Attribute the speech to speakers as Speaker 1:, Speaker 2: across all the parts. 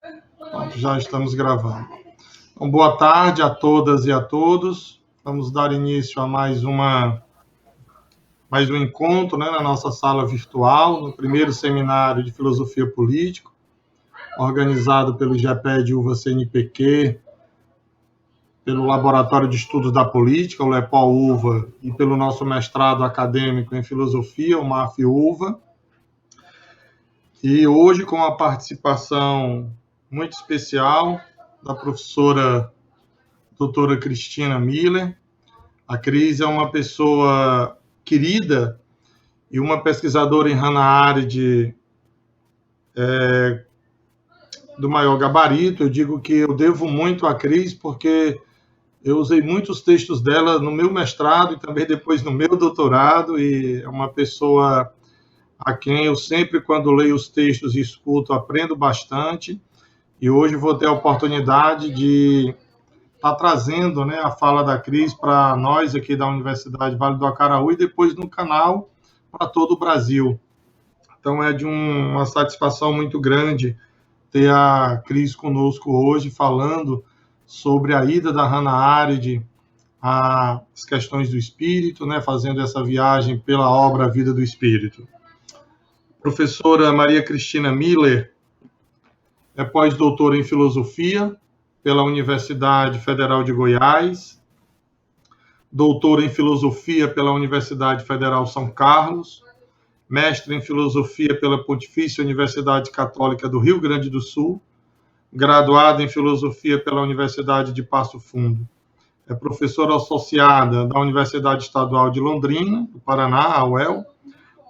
Speaker 1: Pronto, já estamos gravando. Então, boa tarde a todas e a todos. Vamos dar início a mais um encontro, né, na nossa sala virtual, no primeiro seminário de Filosofia Política, organizado pelo GEPED UVA CNPq, pelo Laboratório de Estudos da Política, o LEPO-UVA, e pelo nosso mestrado acadêmico em Filosofia, o MAF-UVA. E hoje, com a participação muito especial da professora doutora Cristina Miller. A Cris é uma pessoa querida e uma pesquisadora em Hannah Arendt do maior gabarito. Eu digo que eu devo muito à Cris porque eu usei muitos textos dela no meu mestrado e também depois no meu doutorado, e é uma pessoa a quem eu sempre, quando leio os textos e escuto, aprendo bastante. E hoje vou ter a oportunidade de estar trazendo, né, a fala da Cris para nós aqui da Universidade Vale do Acaraú e depois no canal para todo o Brasil. Então é de uma satisfação muito grande ter a Cris conosco hoje falando sobre a ida da Hannah Arendt às questões do espírito, né, fazendo essa viagem pela obra A Vida do Espírito. Professora Maria Cristina Miller é pós-doutora em filosofia pela Universidade Federal de Goiás, doutora em filosofia pela Universidade Federal São Carlos, mestre em filosofia pela Pontifícia Universidade Católica do Rio Grande do Sul, graduada em filosofia pela Universidade de Passo Fundo. É professora associada da Universidade Estadual de Londrina, do Paraná, a UEL,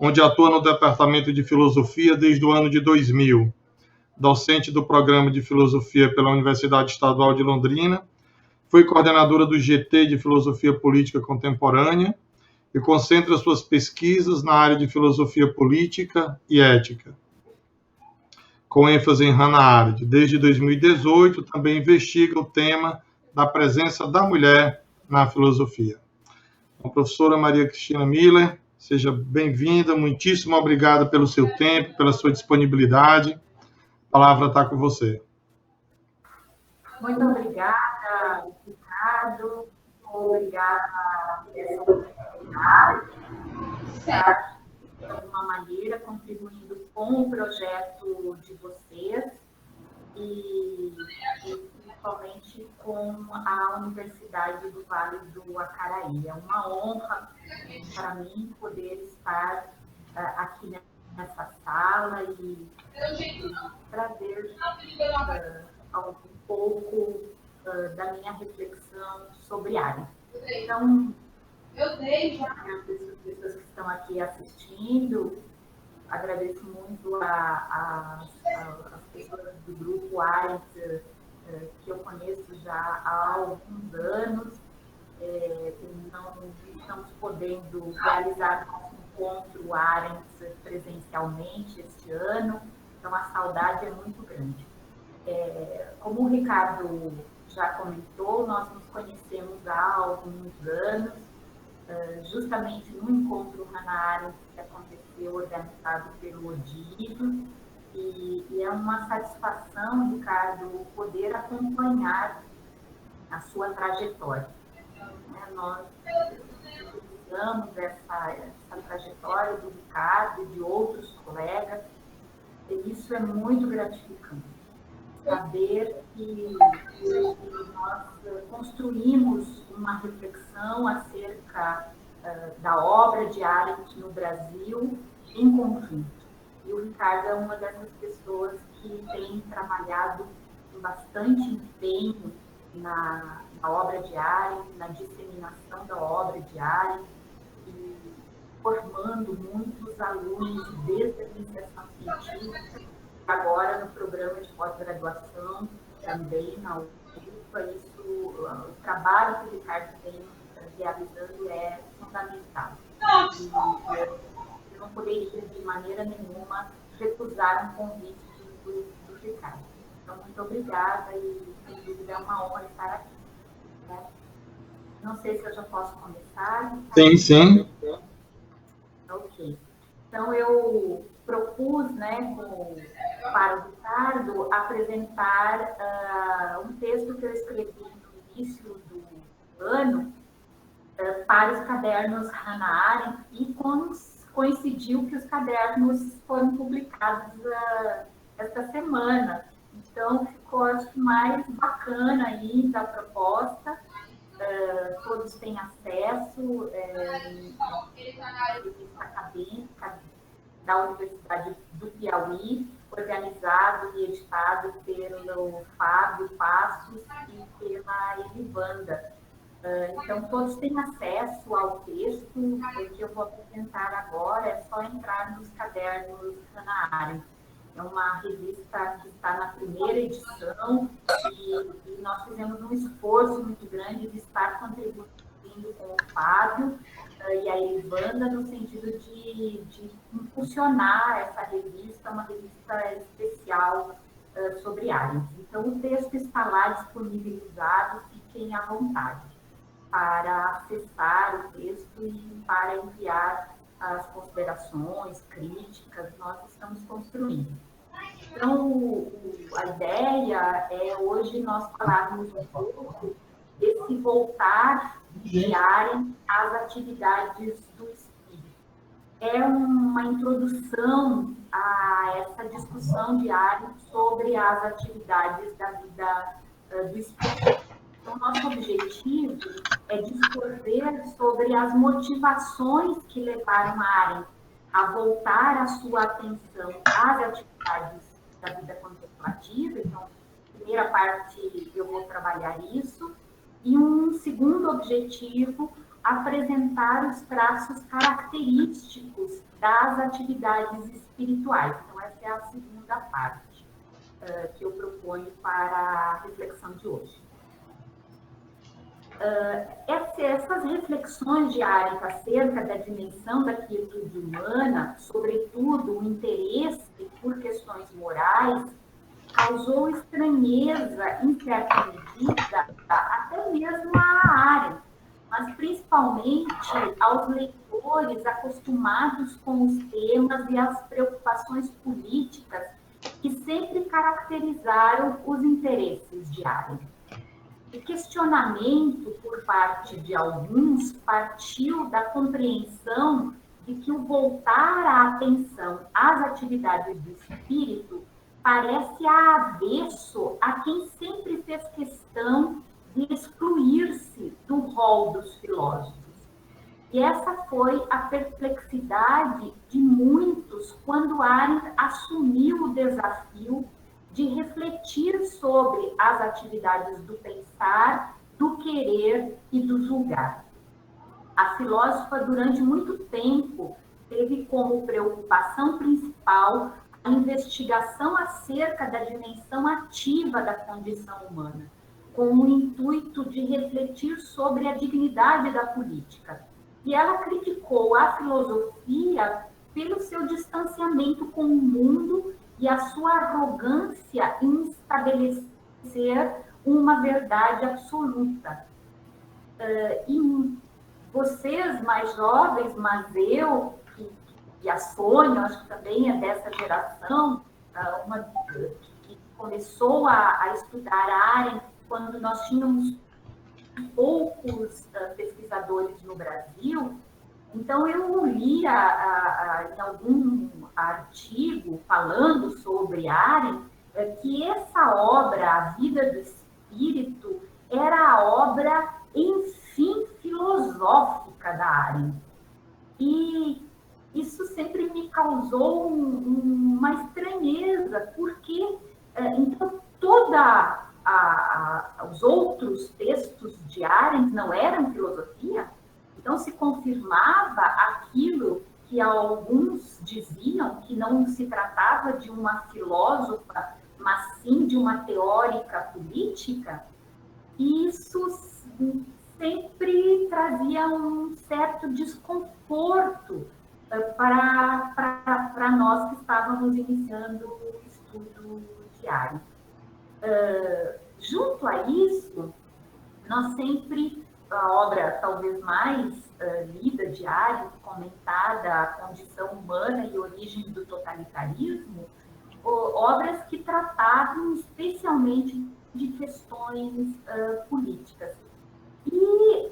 Speaker 1: onde atua no Departamento de Filosofia desde o ano de 2000. Docente do Programa de Filosofia pela Universidade Estadual de Londrina, foi coordenadora do GT de Filosofia Política Contemporânea e concentra suas pesquisas na área de filosofia política e ética, com ênfase em Hannah Arendt. Desde 2018, também investiga o tema da presença da mulher na filosofia. Então, professora Maria Cristina Miller, seja bem-vinda, muitíssimo obrigada pelo seu tempo, pela sua disponibilidade. A palavra está com você.
Speaker 2: Muito obrigada, Ricardo. Obrigada por essa oportunidade de estar, de alguma maneira, contribuindo com o projeto de vocês e principalmente com a Universidade do Vale do Acaraí. É uma honra para mim poder estar aqui nessa sala e trazer um pouco da minha reflexão sobre Arendt. Então, agradeço as pessoas que estão aqui assistindo, agradeço muito as pessoas do grupo Arendt, que eu conheço já há alguns anos, não estamos podendo realizar nosso encontro Arendt presencialmente este ano, então a saudade é muito grande. Como o Ricardo já comentou, nós nos conhecemos há alguns anos, justamente no encontro Hannah Arendt que aconteceu, organizado pelo ODIVO, e é uma satisfação, Ricardo, poder acompanhar a sua trajetória. Nós utilizamos essa trajetória do Ricardo e de outros colegas, e isso é muito gratificante. Saber que nós construímos uma reflexão acerca da obra de Arendt no Brasil em conjunto. E o Ricardo é uma dessas pessoas que tem trabalhado com bastante empenho na obra de Arendt, na disseminação da obra de Arendt, e formando muitos alunos desde a iniciação científica, agora no programa de pós-graduação, também na UFA. Isso, o trabalho que o Ricardo vem realizando é fundamental. E eu não poderia, de maneira nenhuma, recusar um convite do Ricardo. Então, muito obrigada e, sem dúvida, é uma honra estar aqui. Né? Não sei se eu já posso começar.
Speaker 1: Ricardo. Sim.
Speaker 2: Ok. Então, eu propus, né, para o Ricardo, Ricardo apresentar um texto que eu escrevi no início do ano para os cadernos Hannah Arendt e coincidiu que os cadernos foram publicados esta semana. Então, ficou, acho que, mais bacana ainda a proposta. Todos têm acesso à revista acadêmica da Universidade do Piauí, organizado e editado pelo Fábio Passos e pela Elivanda. Então, todos têm acesso ao texto que eu vou apresentar agora, é só entrar nos cadernos Hannah Arendt. É uma revista que está na primeira edição e nós fizemos um esforço muito grande de estar contribuindo com o Fábio e a Elivanda no sentido de impulsionar essa revista, uma revista especial sobre Arendt. Então, o texto está lá disponibilizado, fiquem à vontade para acessar o texto e para enviar as considerações, críticas, nós estamos construindo. Então, a ideia é hoje nós falarmos um pouco desse voltar de Arendt às atividades do espírito. É uma introdução a essa discussão de Arendt sobre as atividades da vida do espírito. Então, nosso objetivo é discorrer sobre as motivações que levaram a Arendt a voltar a sua atenção às atividades da vida contemplativa. Então, na primeira parte eu vou trabalhar isso. E um segundo objetivo, apresentar os traços característicos das atividades espirituais. Então, essa é a segunda parte que eu proponho para a reflexão de hoje. Essas reflexões de Arendt acerca da dimensão da quietude humana, sobretudo o interesse por questões morais, causou estranheza, em certa medida, até mesmo a Arendt, mas principalmente aos leitores acostumados com os temas e as preocupações políticas que sempre caracterizaram os interesses de Arendt. O questionamento por parte de alguns partiu da compreensão de que o voltar a atenção às atividades do espírito parece avesso a quem sempre fez questão de excluir-se do rol dos filósofos. E essa foi a perplexidade de muitos quando Arendt assumiu o desafio de refletir sobre as atividades do pensar, do querer e do julgar. A filósofa, durante muito tempo, teve como preocupação principal a investigação acerca da dimensão ativa da condição humana, com o intuito de refletir sobre a dignidade da política. E ela criticou a filosofia pelo seu distanciamento com o mundo e a sua arrogância em estabelecer uma verdade absoluta. E vocês, mais jovens, mas eu e a Sônia, acho que também é dessa geração, uma que começou a estudar Arendt quando nós tínhamos poucos pesquisadores no Brasil. Então, eu li em algum artigo falando sobre Arendt que essa obra, A Vida do Espírito, era a obra, enfim, filosófica da Arendt. E isso sempre me causou uma estranheza, porque, então, os outros textos de Arendt não eram filosofia? Então, se confirmava aquilo que alguns diziam, que não se tratava de uma filósofa, mas sim de uma teórica política, e isso sempre trazia um certo desconforto para nós que estávamos iniciando o estudo de Arendt. Junto a isso, nós sempre, a obra talvez mais lida de Arendt, comentada, A Condição Humana e Origem do Totalitarismo, obras que tratavam especialmente de questões políticas. E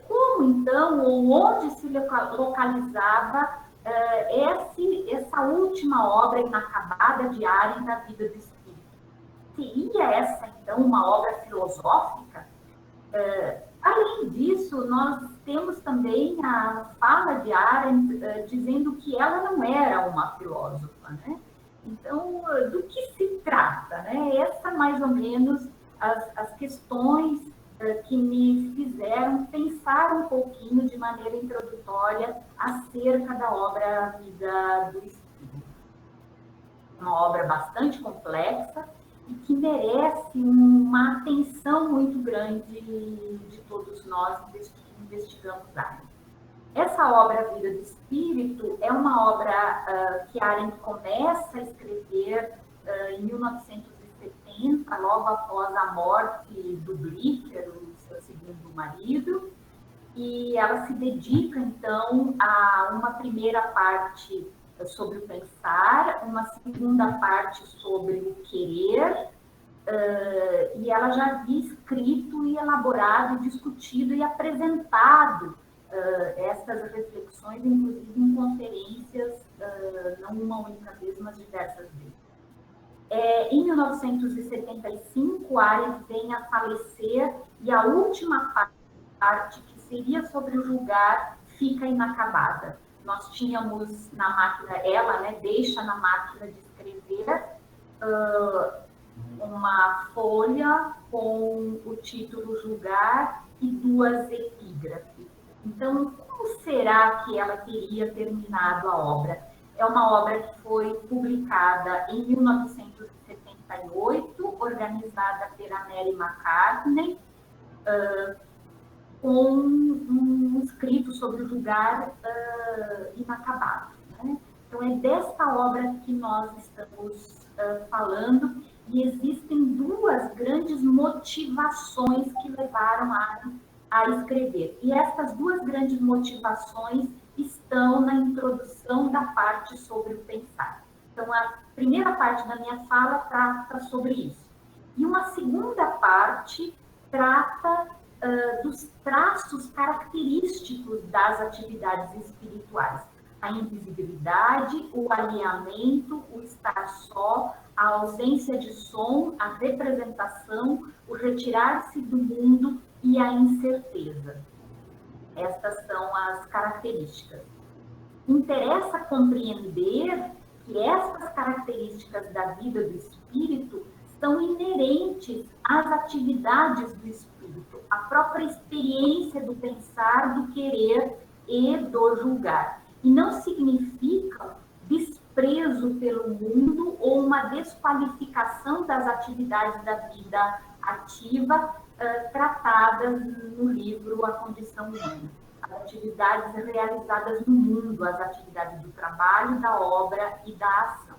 Speaker 2: como, então, ou onde se localizava essa última obra inacabada de Arendt, da vida do espírito? Seria essa, então, uma obra filosófica? Além disso, nós temos também a fala de Arendt dizendo que ela não era uma filósofa, né? Então, do que se trata, né? Essa, mais ou menos, as questões que me fizeram pensar um pouquinho de maneira introdutória acerca da obra A Vida do Espírito. Uma obra bastante complexa e que merece uma atenção muito grande de todos nós que investigamos Arendt. Essa obra A Vida do Espírito é uma obra que Arendt começa a escrever em 1970, logo após a morte do Blücher, o seu segundo marido, e ela se dedica, então, a uma primeira parte sobre o pensar, uma segunda parte sobre o querer, e ela já havia escrito e elaborado, discutido e apresentado essas reflexões, inclusive em conferências, não uma única vez, mas diversas vezes. Em 1975, Arendt vem a falecer e a última parte, que seria sobre o julgar, fica inacabada. Nós tínhamos na máquina, ela, né, deixa na máquina de escrever uma folha com o título Julgar e 2 epígrafes. Então, como será que ela teria terminado a obra? É uma obra que foi publicada em 1978, organizada pela Mary McCartney, com um escrito sobre o julgar inacabado, né? Então, é desta obra que nós estamos falando, e existem 2 grandes motivações que levaram a escrever. E essas 2 grandes motivações estão na introdução da parte sobre o pensar. Então, a primeira parte da minha fala trata sobre isso. E uma segunda parte trata dos traços característicos das atividades espirituais. A invisibilidade, o alinhamento, o estar só, a ausência de som, a representação, o retirar-se do mundo e a incerteza. Estas são as características. Interessa compreender que essas características da vida do espírito são inerentes às atividades do espírito, à própria experiência do pensar, do querer e do julgar. E não significam desprezo pelo mundo ou uma desqualificação das atividades da vida ativa tratadas no livro A Condição Humana. As atividades realizadas no mundo, as atividades do trabalho, da obra e da ação.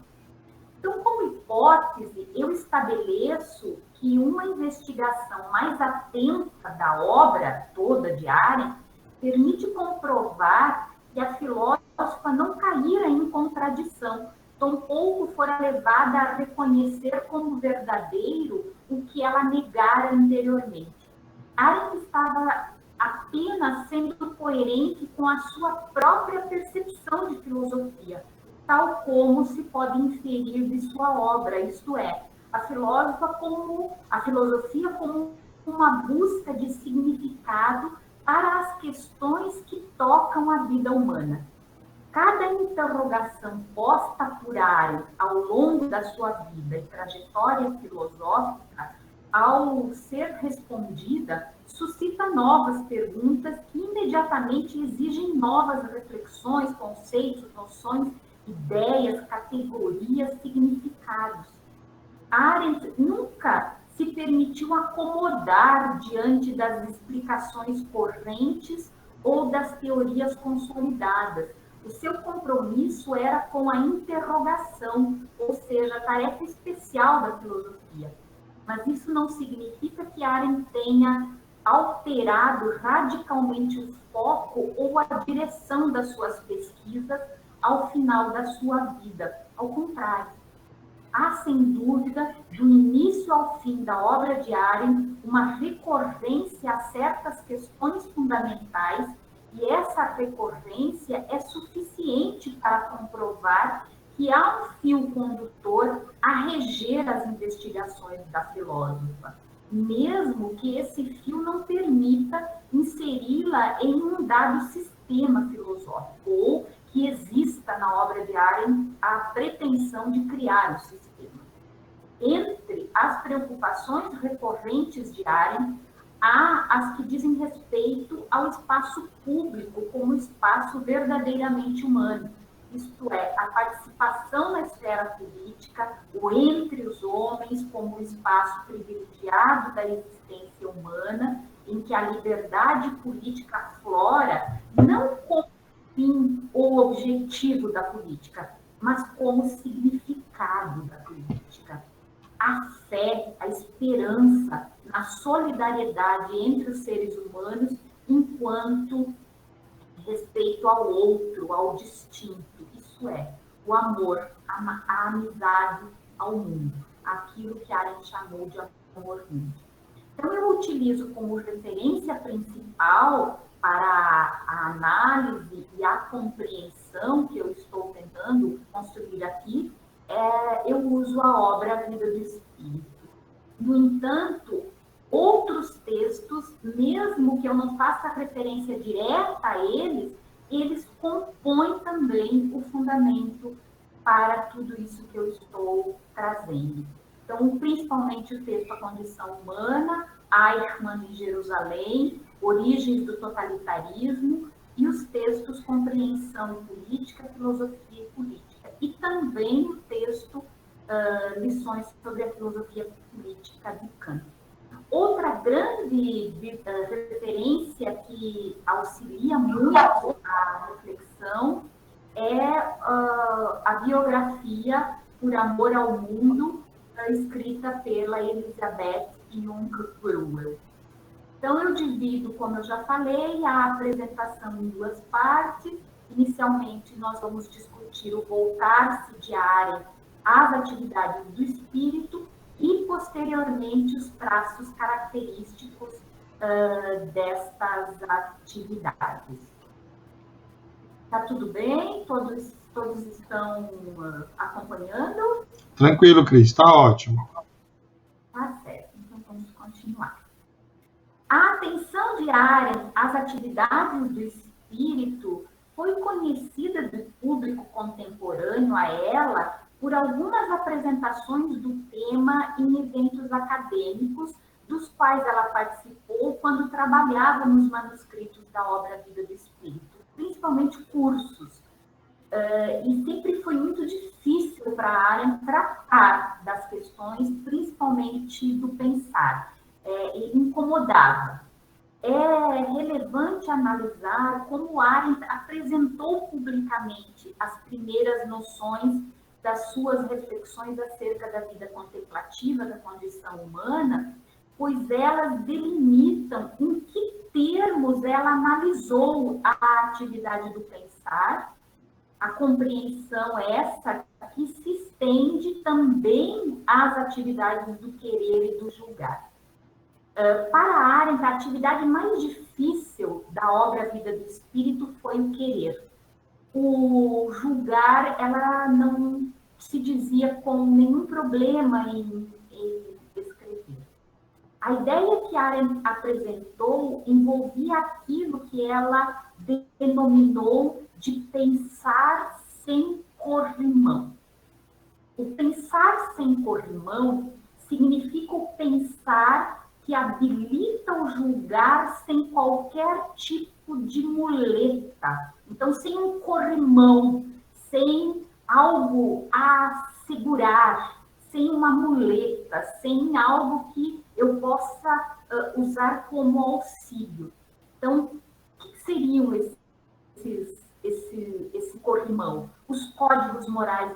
Speaker 2: Então, como hipótese, eu estabeleço que uma investigação mais atenta da obra toda de Arendt permite comprovar que a filósofa não caíra em contradição, tampouco fora levada a reconhecer como verdadeiro o que ela negara anteriormente. Arendt estava apenas sendo coerente com a sua própria percepção de filosofia, tal como se pode inferir de sua obra, isto é, a filosofia como uma busca de significado para as questões que tocam a vida humana. Cada interrogação posta por Arendt ao longo da sua vida e trajetória filosófica, ao ser respondida, suscita novas perguntas que imediatamente exigem novas reflexões, conceitos, noções, ideias, categorias, significados. Arendt nunca se permitiu acomodar diante das explicações correntes ou das teorias consolidadas. O seu compromisso era com a interrogação, ou seja, a tarefa especial da filosofia. Mas isso não significa que Arendt tenha alterado radicalmente o foco ou a direção das suas pesquisas ao final da sua vida. Ao contrário, há, sem dúvida, do início ao fim da obra de Arendt, uma recorrência a certas questões fundamentais, e essa recorrência é suficiente para comprovar que há um fio condutor a reger as investigações da filósofa, mesmo que esse fio não permita inseri-la em um dado sistema filosófico, ou que exista na obra de Arendt a pretensão de criar um sistema. Entre as preocupações recorrentes de Arendt, há as que dizem respeito ao espaço público como espaço verdadeiramente humano, isto é, a participação na esfera política, o entre os homens como um espaço privilegiado da existência humana, em que a liberdade política aflora, não como fim ou objetivo da política, mas como significado da política. A fé, a esperança na solidariedade entre os seres humanos enquanto respeito ao outro, ao distinto, isso é, o amor, a amizade ao mundo, aquilo que Arendt chamou de amor mundo. Então, eu utilizo como referência principal para a análise e a compreensão que eu estou tentando construir aqui, eu uso a obra A Vida do Espírito. No entanto, outros textos, mesmo que eu não faça referência direta a eles, eles compõem também o fundamento para tudo isso que eu estou trazendo. Então, principalmente o texto A Condição Humana, Eichmann em Jerusalém, Origens do Totalitarismo, e os textos Compreensão e Política, Filosofia e Política. E também o texto Lições sobre a Filosofia Política de Kant. Outra grande referência que auxilia muito a reflexão é a biografia Por Amor ao Mundo, escrita pela Elisabeth Jung-Gruel. Então, eu divido, como eu já falei, a apresentação em duas partes. Inicialmente, nós vamos discutir o voltar-se de Arendt às atividades do espírito e, posteriormente, os traços característicos destas atividades. Está tudo bem? Todos estão acompanhando?
Speaker 1: Tranquilo, Cris, está ótimo.
Speaker 2: Tá certo, então vamos continuar. A atenção de Arendt às atividades do espírito foi conhecida do público contemporâneo a ela por algumas apresentações do tema em eventos acadêmicos, dos quais ela participou quando trabalhava nos manuscritos da obra Vida do Espírito, principalmente cursos. E sempre foi muito difícil para a Arendt tratar das questões, principalmente do pensar. Incomodava. É relevante analisar como Arendt apresentou publicamente as primeiras noções das suas reflexões acerca da vida contemplativa, da condição humana, pois elas delimitam em que termos ela analisou a atividade do pensar, a compreensão essa que se estende também às atividades do querer e do julgar. Para a Arendt, a atividade mais difícil da obra Vida do Espírito foi o querer. O julgar, ela não se dizia com nenhum problema em escrever. A ideia que Arendt apresentou envolvia aquilo que ela denominou de pensar sem corrimão. O pensar sem corrimão significa o pensar que habilita o julgar sem qualquer tipo de muleta. Então, sem um corrimão, sem algo a segurar, sem uma muleta, sem algo que eu possa usar como auxílio. Então, o que seriam esse corrimão? Os códigos morais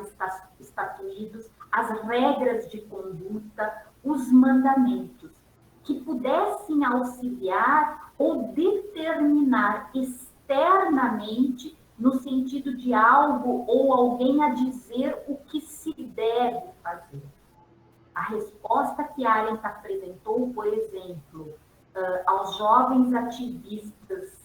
Speaker 2: estatuídos, as regras de conduta, os mandamentos, que pudessem auxiliar ou determinar externamente, no sentido de algo ou alguém a dizer o que se deve fazer. A resposta que Arendt apresentou, por exemplo, aos jovens ativistas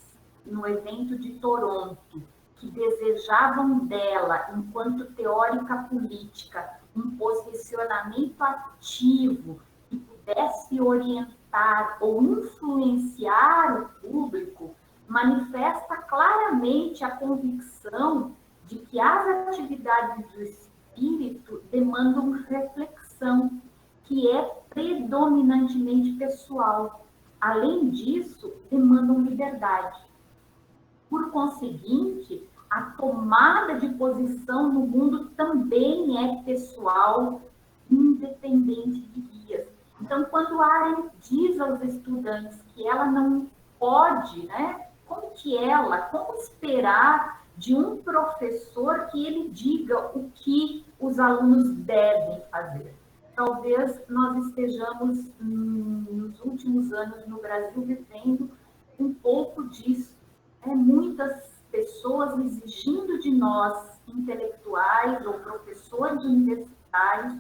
Speaker 2: no evento de Toronto, que desejavam dela, enquanto teórica política, um posicionamento ativo que pudesse orientar ou influenciar o público, manifesta claramente a convicção de que as atividades do espírito demandam reflexão, que é predominantemente pessoal. Além disso, demandam liberdade. Por conseguinte, a tomada de posição no mundo também é pessoal, independente de guias. Então, quando a Arendt diz aos estudantes que ela não pode, né, como esperar de um professor que ele diga o que os alunos devem fazer? Talvez nós estejamos, nos últimos anos no Brasil, vivendo um pouco disso. Muitas pessoas exigindo de nós, intelectuais ou professores universitários,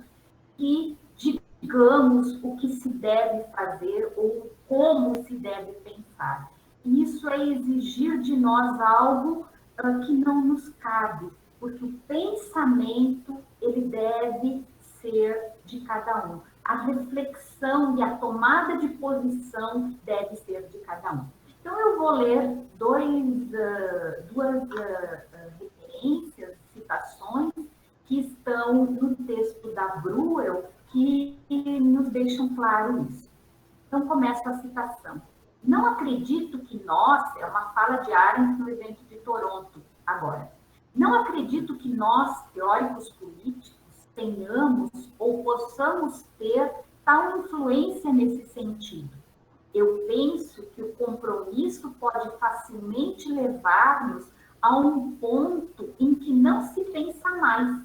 Speaker 2: que digamos o que se deve fazer ou como se deve pensar. Isso é exigir de nós algo que não nos cabe, porque o pensamento ele deve ser de cada um. A reflexão e a tomada de posição deve ser de cada um. Então, eu vou ler duas referências, citações, que estão no texto da Bruel, que nos deixam claro isso. Então, começa a citação. Não acredito que nós, é uma fala de Arendt no evento de Toronto, agora. Não acredito que nós, teóricos políticos, tenhamos ou possamos ter tal influência nesse sentido. Eu penso que o compromisso pode facilmente levar-nos a um ponto em que não se pensa mais.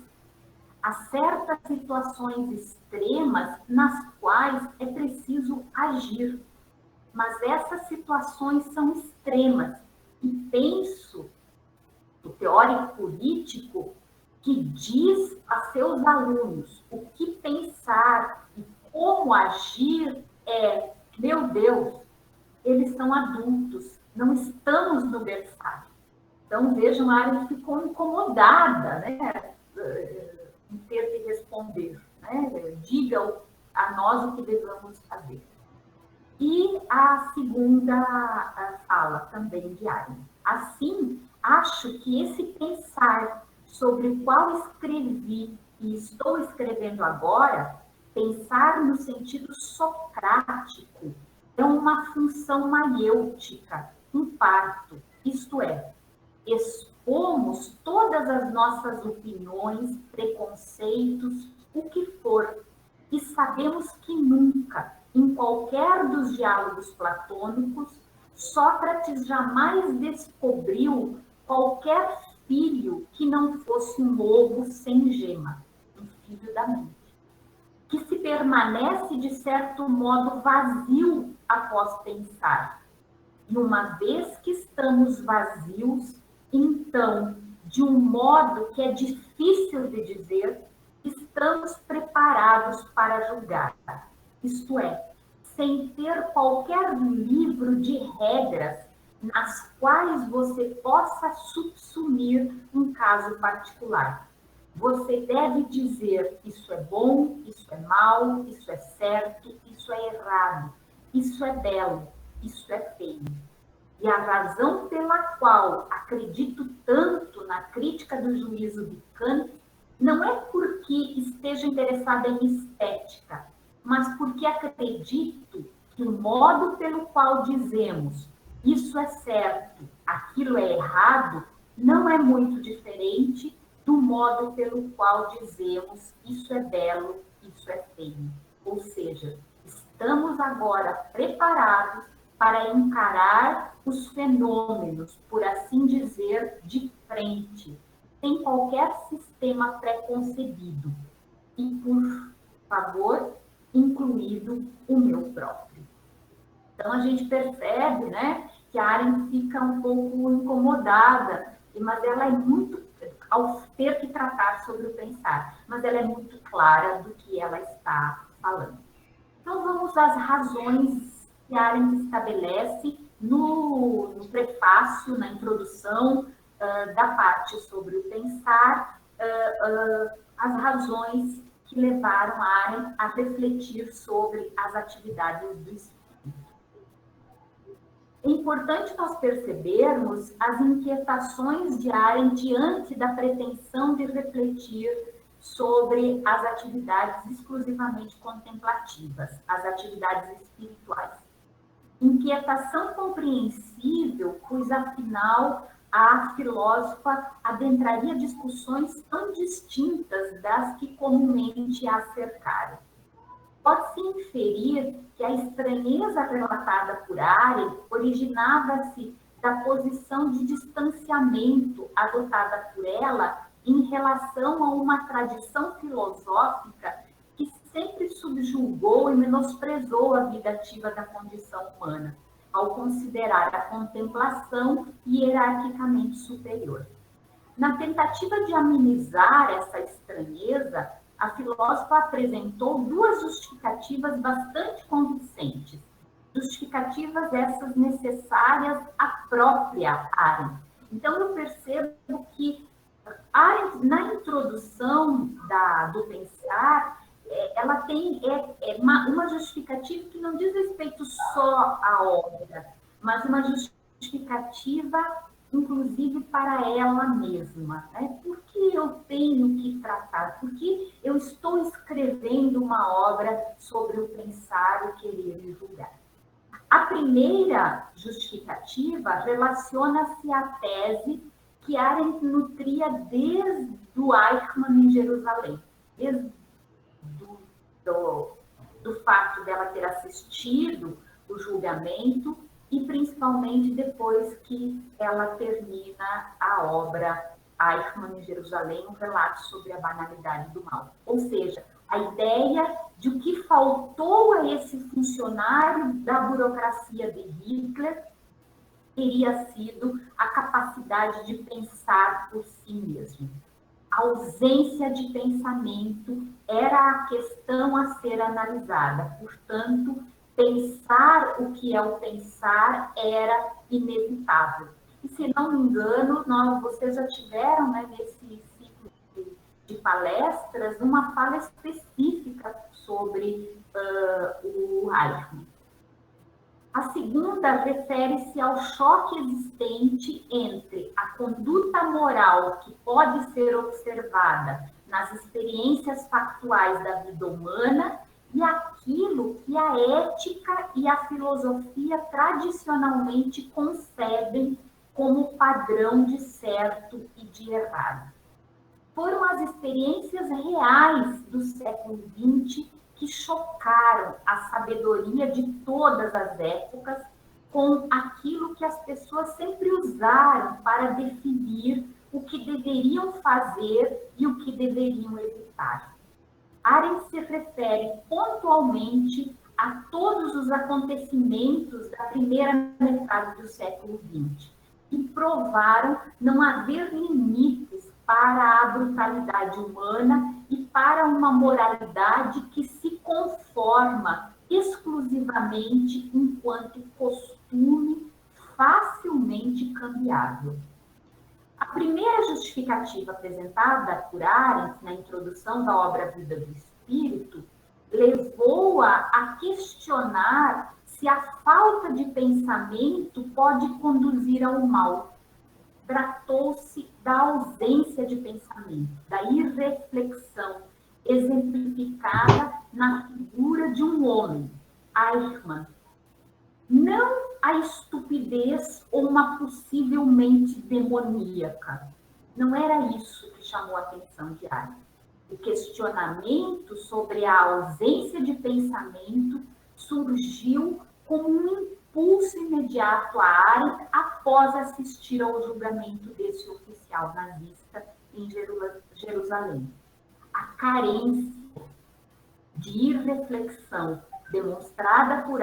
Speaker 2: Há certas situações extremas nas quais é preciso agir. Mas essas situações são extremas. E penso, o teórico político, que diz a seus alunos o que pensar e como agir meu Deus, eles são adultos, não estamos no berçário. Então, vejam, a Arendt ficou incomodada, né, em ter de responder, né? Diga a nós o que devemos fazer. E a segunda fala também de Arendt. Assim, acho que esse pensar sobre o qual escrevi e estou escrevendo agora, pensar no sentido socrático, é uma função maiêutica, um parto, isto é, expomos todas as nossas opiniões, preconceitos, o que for, e sabemos que nunca, em qualquer dos diálogos platônicos, Sócrates jamais descobriu qualquer filho que não fosse um lobo sem gema, um filho da mente, que se permanece, de certo modo, vazio após pensar. E uma vez que estamos vazios, então, de um modo que é difícil de dizer, estamos preparados para julgar. Isto é, sem ter qualquer livro de regras nas quais você possa subsumir um caso particular. Você deve dizer isso é bom, isso é mal, isso é certo, isso é errado, isso é belo, isso é feio. E a razão pela qual acredito tanto na crítica do juízo de Kant não é porque esteja interessada em estética, mas porque acredito que o modo pelo qual dizemos isso é certo, aquilo é errado, não é muito diferente do modo pelo qual dizemos isso é belo, isso é feio. Ou seja, estamos agora preparados para encarar os fenômenos, por assim dizer, de frente, sem qualquer sistema pré-concebido. E, por favor, incluído o meu próprio. Então, a gente percebe, né, que a Arendt fica um pouco incomodada, mas ela é muito ao ter que tratar sobre o pensar, mas ela é muito clara do que ela está falando. Então, vamos às razões que Arendt estabelece no prefácio, na introdução da parte sobre o pensar, as razões que levaram Arendt a refletir sobre as atividades do espírito. É importante nós percebermos as inquietações de Arendt diante da pretensão de refletir sobre as atividades exclusivamente contemplativas, as atividades espirituais. Inquietação compreensível, pois afinal a filósofa adentraria discussões tão distintas das que comumente a cercaram. Pode-se inferir que a estranheza relatada por Arendt originava-se da posição de distanciamento adotada por ela em relação a uma tradição filosófica que sempre subjugou e menosprezou a vida ativa da condição humana, ao considerar a contemplação hierarquicamente superior. Na tentativa de amenizar essa estranheza, a filósofa apresentou duas justificativas bastante convincentes. Justificativas essas necessárias à própria Arendt. Então, eu percebo que Arendt, na introdução do pensar, ela tem uma justificativa que não diz respeito só à obra, mas uma justificativa, inclusive, para ela mesma. Né? Por que eu tenho que tratar? Por que eu estou escrevendo uma obra sobre o pensar, o querer e julgar? A primeira justificativa relaciona-se à tese que Arendt nutria desde o Eichmann em Jerusalém, desde do fato dela ter assistido o julgamento e principalmente depois que ela termina a obra Eichmann em Jerusalém, um relato sobre a banalidade do mal. Ou seja, a ideia de o que faltou a esse funcionário da burocracia de Hitler teria sido a capacidade de pensar por si mesmo. A ausência de pensamento era a questão a ser analisada. Portanto, pensar o que é o pensar era inevitável. E, se não me engano, vocês já tiveram, né, nesse ciclo de palestras uma fala específica sobre o Eichmann. A segunda refere-se ao choque existente entre a conduta moral que pode ser observada nas experiências factuais da vida humana e aquilo que a ética e a filosofia tradicionalmente concebem como padrão de certo e de errado. Foram as experiências reais do século XX que chocaram a sabedoria de todas as épocas com aquilo que as pessoas sempre usaram para definir o que deveriam fazer e o que deveriam evitar. Arendt se refere pontualmente a todos os acontecimentos da primeira metade do século XX e provaram não haver limites para a brutalidade humana e para uma moralidade que se conforma exclusivamente enquanto costume facilmente cambiável. A primeira justificativa apresentada por Arendt na introdução da obra Vida do Espírito levou-a a questionar se a falta de pensamento pode conduzir ao mal. Tratou-se da ausência de pensamento, da irreflexão, exemplificada na figura de um homem, Eichmann. Não a estupidez ou uma possível mente demoníaca. Não era isso que chamou a atenção de Arendt. O questionamento sobre a ausência de pensamento surgiu como um impulso imediato a Arendt após assistir ao julgamento desse oficial nazista em Jerusalém. A carência de irreflexão demonstrada por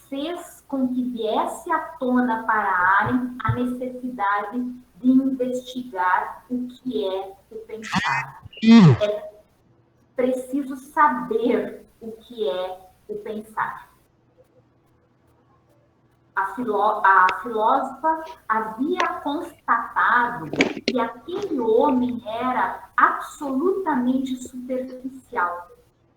Speaker 2: fez com que viesse à tona para Arendt a necessidade de investigar o que é o pensar. É preciso saber o que é o pensar. A filósofa havia constatado que aquele homem era absolutamente superficial.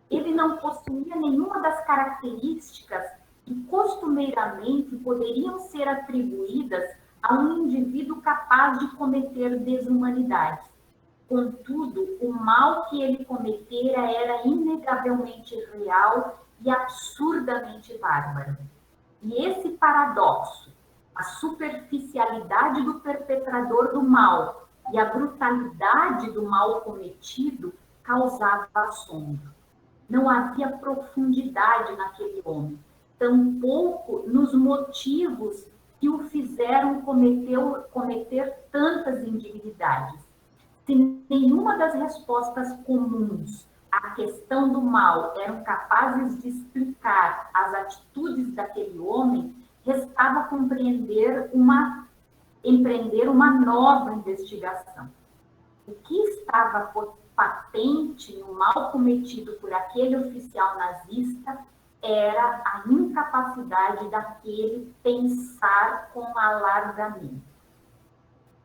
Speaker 2: Ele não possuía nenhuma das características que costumeiramente poderiam ser atribuídas a um indivíduo capaz de cometer desumanidade. Contudo, o mal que ele cometera era inegavelmente real e absurdamente bárbaro. E esse paradoxo, a superficialidade do perpetrador do mal e a brutalidade do mal cometido, causava assombro. Não havia profundidade naquele homem, tampouco nos motivos que o fizeram cometer tantas indignidades. Se nenhuma das respostas comuns à questão do mal eram capazes de explicar as atitudes daquele homem, restava empreender uma nova investigação. O que estava patente no mal cometido por aquele oficial nazista era a incapacidade daquele pensar com alargamento.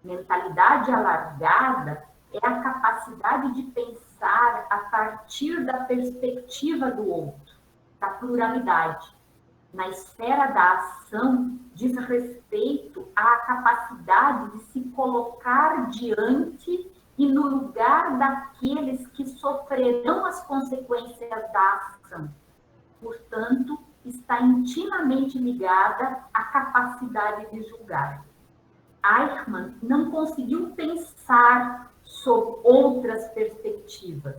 Speaker 2: Mentalidade alargada é a capacidade de pensar a partir da perspectiva do outro, da pluralidade. Na esfera da ação, diz respeito à capacidade de se colocar diante e no lugar daqueles que sofrerão as consequências da ação. Portanto, está intimamente ligada à capacidade de julgar. Eichmann não conseguiu pensar sob outras perspectivas.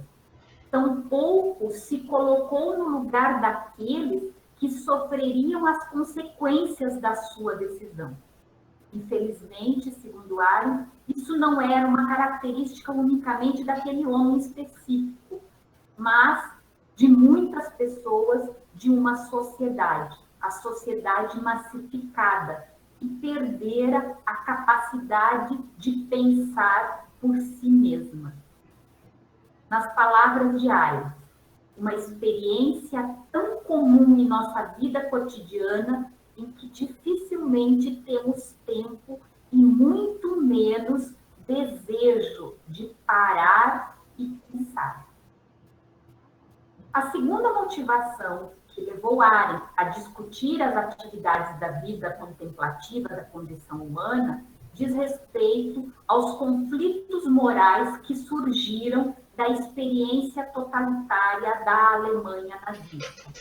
Speaker 2: Tampouco se colocou no lugar daqueles que sofreriam as consequências da sua decisão. Infelizmente, segundo Arendt, isso não era uma característica unicamente daquele homem específico, mas de muitas pessoas de uma sociedade, a sociedade massificada, que perdera a capacidade de pensar por si mesma. Nas palavras de Arendt, uma experiência tão comum em nossa vida cotidiana, em que dificilmente temos tempo e muito menos desejo de parar e pensar. A segunda motivação que levou Arendt a discutir as atividades da vida contemplativa da condição humana diz respeito aos conflitos morais que surgiram da experiência totalitária da Alemanha nazista.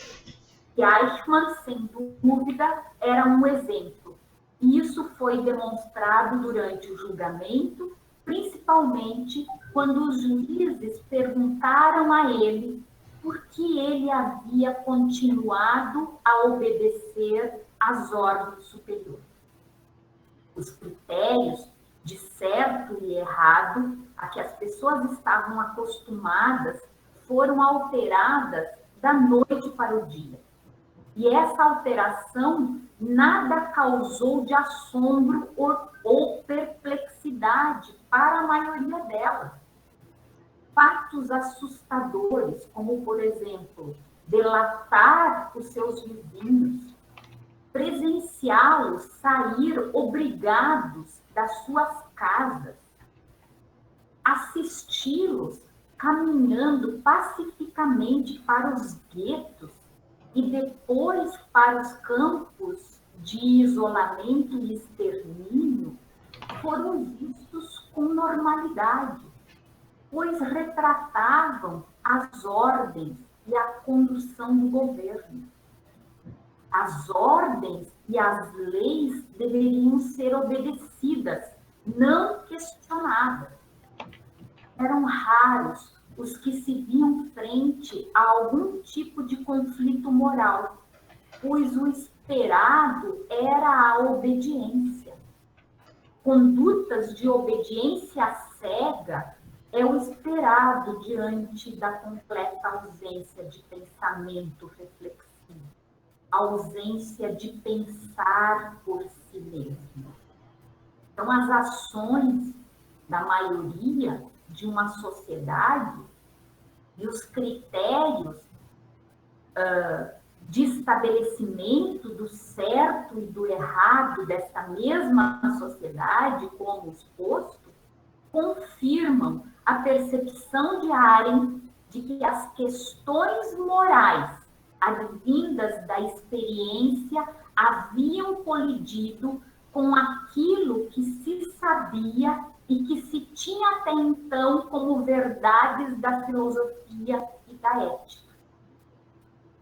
Speaker 2: E Eichmann, sem dúvida, era um exemplo. E isso foi demonstrado durante o julgamento, principalmente quando os juízes perguntaram a ele por que ele havia continuado a obedecer às ordens superiores. Os critérios de certo e errado a que as pessoas estavam acostumadas foram alteradas da noite para o dia. E essa alteração nada causou de assombro ou perplexidade para a maioria delas. Fatos assustadores, como, por exemplo, delatar os seus vizinhos, presenciá-los sair obrigados das suas casas, assisti-los caminhando pacificamente para os guetos e depois para os campos de isolamento e extermínio, foram vistos com normalidade, pois retratavam as ordens e a condução do governo. As ordens e as leis deveriam ser obedecidas, não questionadas. Eram raros os que se viam frente a algum tipo de conflito moral, pois o esperado era a obediência. Condutas de obediência cega é o esperado diante da completa ausência de pensamento reflexivo, ausência de pensar por si mesmo. Então, as ações da maioria de uma sociedade e os critérios de estabelecimento do certo e do errado dessa mesma sociedade, como exposto, confirmam a percepção de Arendt de que as questões morais advindas da experiência haviam colidido com aquilo que se sabia e que se tinha até então como verdades da filosofia e da ética.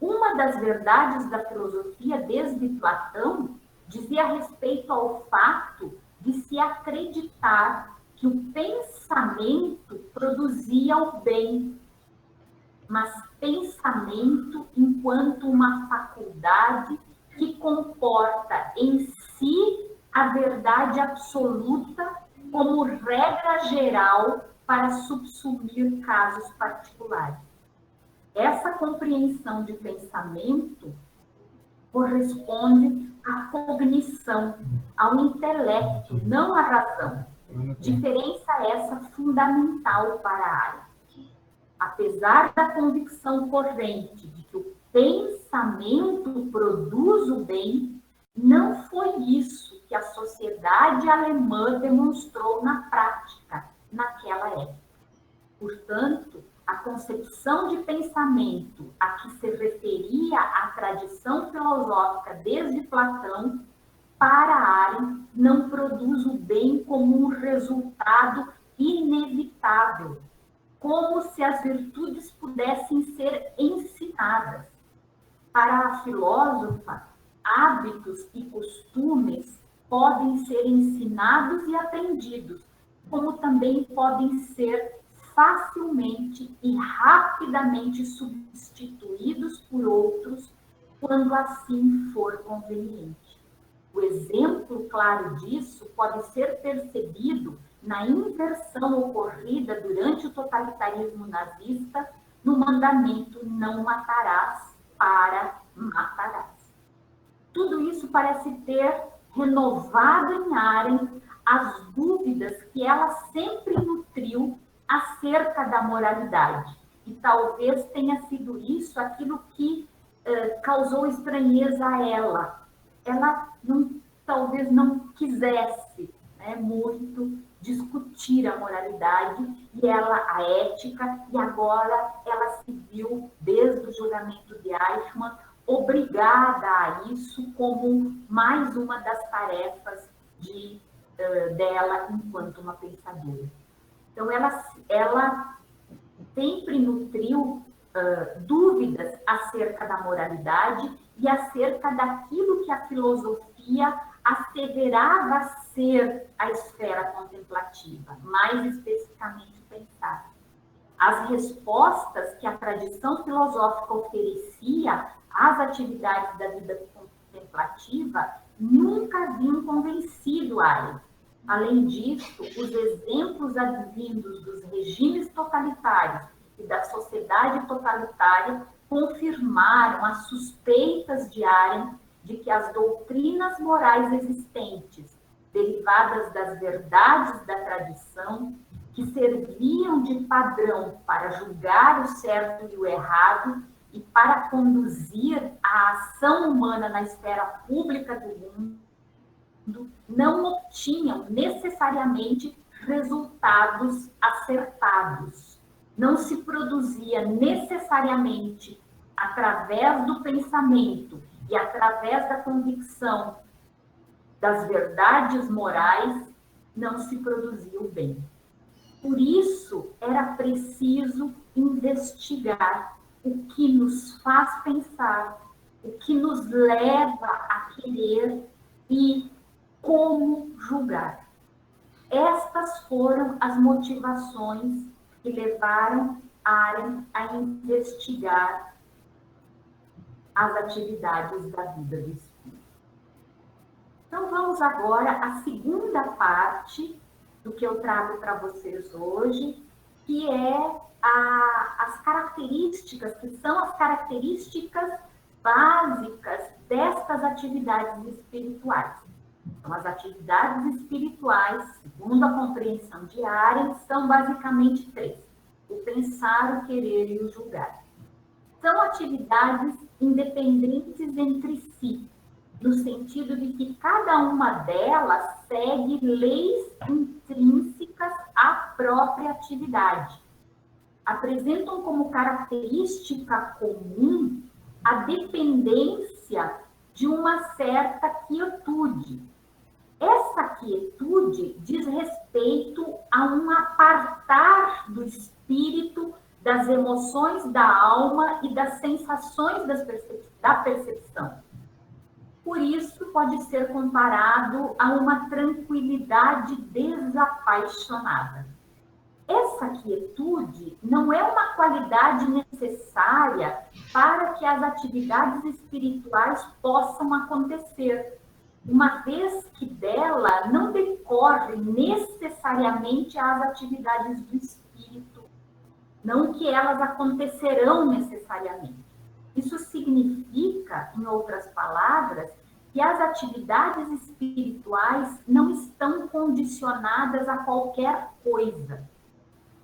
Speaker 2: Uma das verdades da filosofia desde Platão dizia respeito ao fato de se acreditar que o pensamento produzia o bem, mas pensamento enquanto uma faculdade que comporta em si a verdade absoluta como regra geral para subsumir casos particulares. Essa compreensão de pensamento corresponde à cognição, ao intelecto, não à razão. Diferença essa fundamental para a área. Apesar da convicção corrente de que o pensamento produz o bem, não foi isso que a sociedade alemã demonstrou na prática, naquela época. Portanto, a concepção de pensamento a que se referia a tradição filosófica desde Platão, para Arendt, não produz o bem como um resultado inevitável, como se as virtudes pudessem ser ensinadas. Para a filósofa, hábitos e costumes podem ser ensinados e aprendidos, como também podem ser facilmente e rapidamente substituídos por outros, quando assim for conveniente. O exemplo claro disso pode ser percebido na inversão ocorrida durante o totalitarismo nazista no mandamento não matarás para matarás. Tudo isso parece ter renovado em Arendt as dúvidas que ela sempre nutriu acerca da moralidade. E talvez tenha sido isso aquilo que causou estranheza a ela. Ela talvez não quisesse muito discutir a moralidade e a ética, e agora ela se viu, desde o julgamento de Eichmann, obrigada a isso como mais uma das tarefas dela enquanto uma pensadora. Então, ela sempre nutriu dúvidas acerca da moralidade e acerca daquilo que a filosofia asseverava ser a esfera contemplativa, mais especificamente pensar. As respostas que a tradição filosófica oferecia às atividades da vida contemplativa nunca haviam convencido Arendt. Além disso, os exemplos advindos dos regimes totalitários e da sociedade totalitária confirmaram as suspeitas de Arendt de que as doutrinas morais existentes, derivadas das verdades da tradição, que serviam de padrão para julgar o certo e o errado e para conduzir a ação humana na esfera pública do mundo, não obtinham necessariamente resultados acertados. Não se produzia necessariamente através do pensamento e através da convicção das verdades morais, não se produzia o bem. Por isso, era preciso investigar o que nos faz pensar, o que nos leva a querer e como julgar. Estas foram as motivações que levaram Arendt a investigar as atividades da vida do espírito. Então, vamos agora à segunda parte do que eu trago para vocês hoje, que é as características, que são as características básicas destas atividades espirituais. Então, as atividades espirituais, segundo a compreensão de Arendt, são basicamente três: o pensar, o querer e o julgar. São atividades independentes entre si, no sentido de que cada uma delas segue leis intrínsecas à própria atividade. Apresentam como característica comum a dependência de uma certa quietude. Essa quietude diz respeito a um apartar do espírito das emoções da alma e das sensações da percepção. Por isso, pode ser comparado a uma tranquilidade desapaixonada. Essa quietude não é uma qualidade necessária para que as atividades espirituais possam acontecer, uma vez que dela não decorrem necessariamente as atividades do espírito, não que elas acontecerão necessariamente. Isso significa, em outras palavras, que as atividades espirituais não estão condicionadas a qualquer coisa.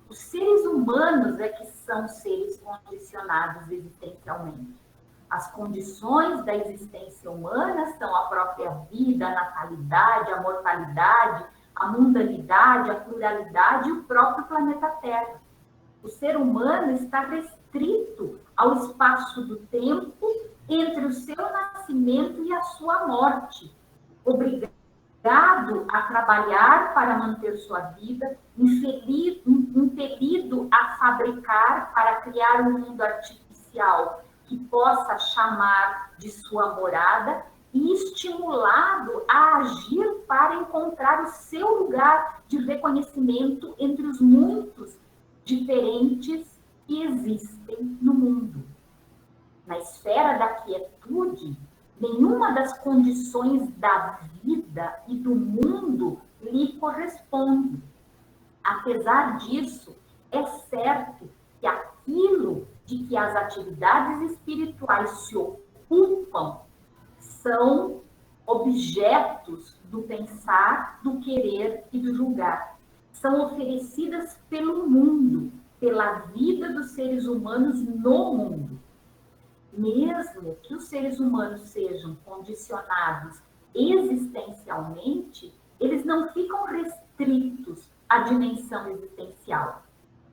Speaker 2: Os seres humanos é que são seres condicionados existencialmente. As condições da existência humana são a própria vida, a natalidade, a mortalidade, a mundanidade, a pluralidade e o próprio planeta Terra. O ser humano está restrito ao espaço do tempo entre o seu nascimento e a sua morte, obrigado a trabalhar para manter sua vida, impelido a fabricar para criar um mundo artificial que possa chamar de sua morada e estimulado a agir para encontrar o seu lugar de reconhecimento entre os muitos diferentes que existem no mundo. Na esfera da quietude, nenhuma das condições da vida e do mundo lhe corresponde. Apesar disso, é certo que aquilo de que as atividades espirituais se ocupam são objetos do pensar, do querer e do julgar. São oferecidas pelo mundo, pela vida dos seres humanos no mundo. Mesmo que os seres humanos sejam condicionados existencialmente, eles não ficam restritos à dimensão existencial.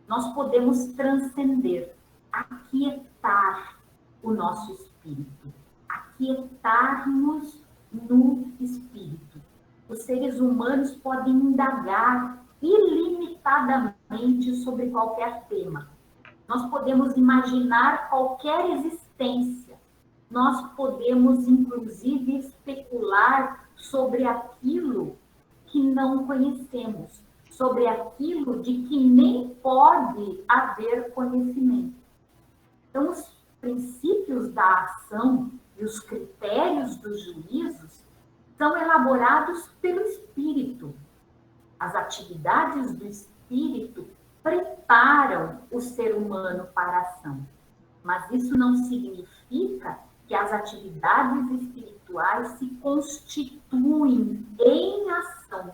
Speaker 2: Nós podemos transcender, aquietar o nosso espírito, aquietar-nos no espírito. Os seres humanos podem indagar ilimitadamente sobre qualquer tema. Nós podemos imaginar qualquer existência. Nós podemos, inclusive, especular sobre aquilo que não conhecemos, sobre aquilo de que nem pode haver conhecimento. Então, os princípios da ação e os critérios dos juízos são elaborados pelo espírito. As atividades do espírito preparam o ser humano para a ação. Mas isso não significa que as atividades espirituais se constituem em ação,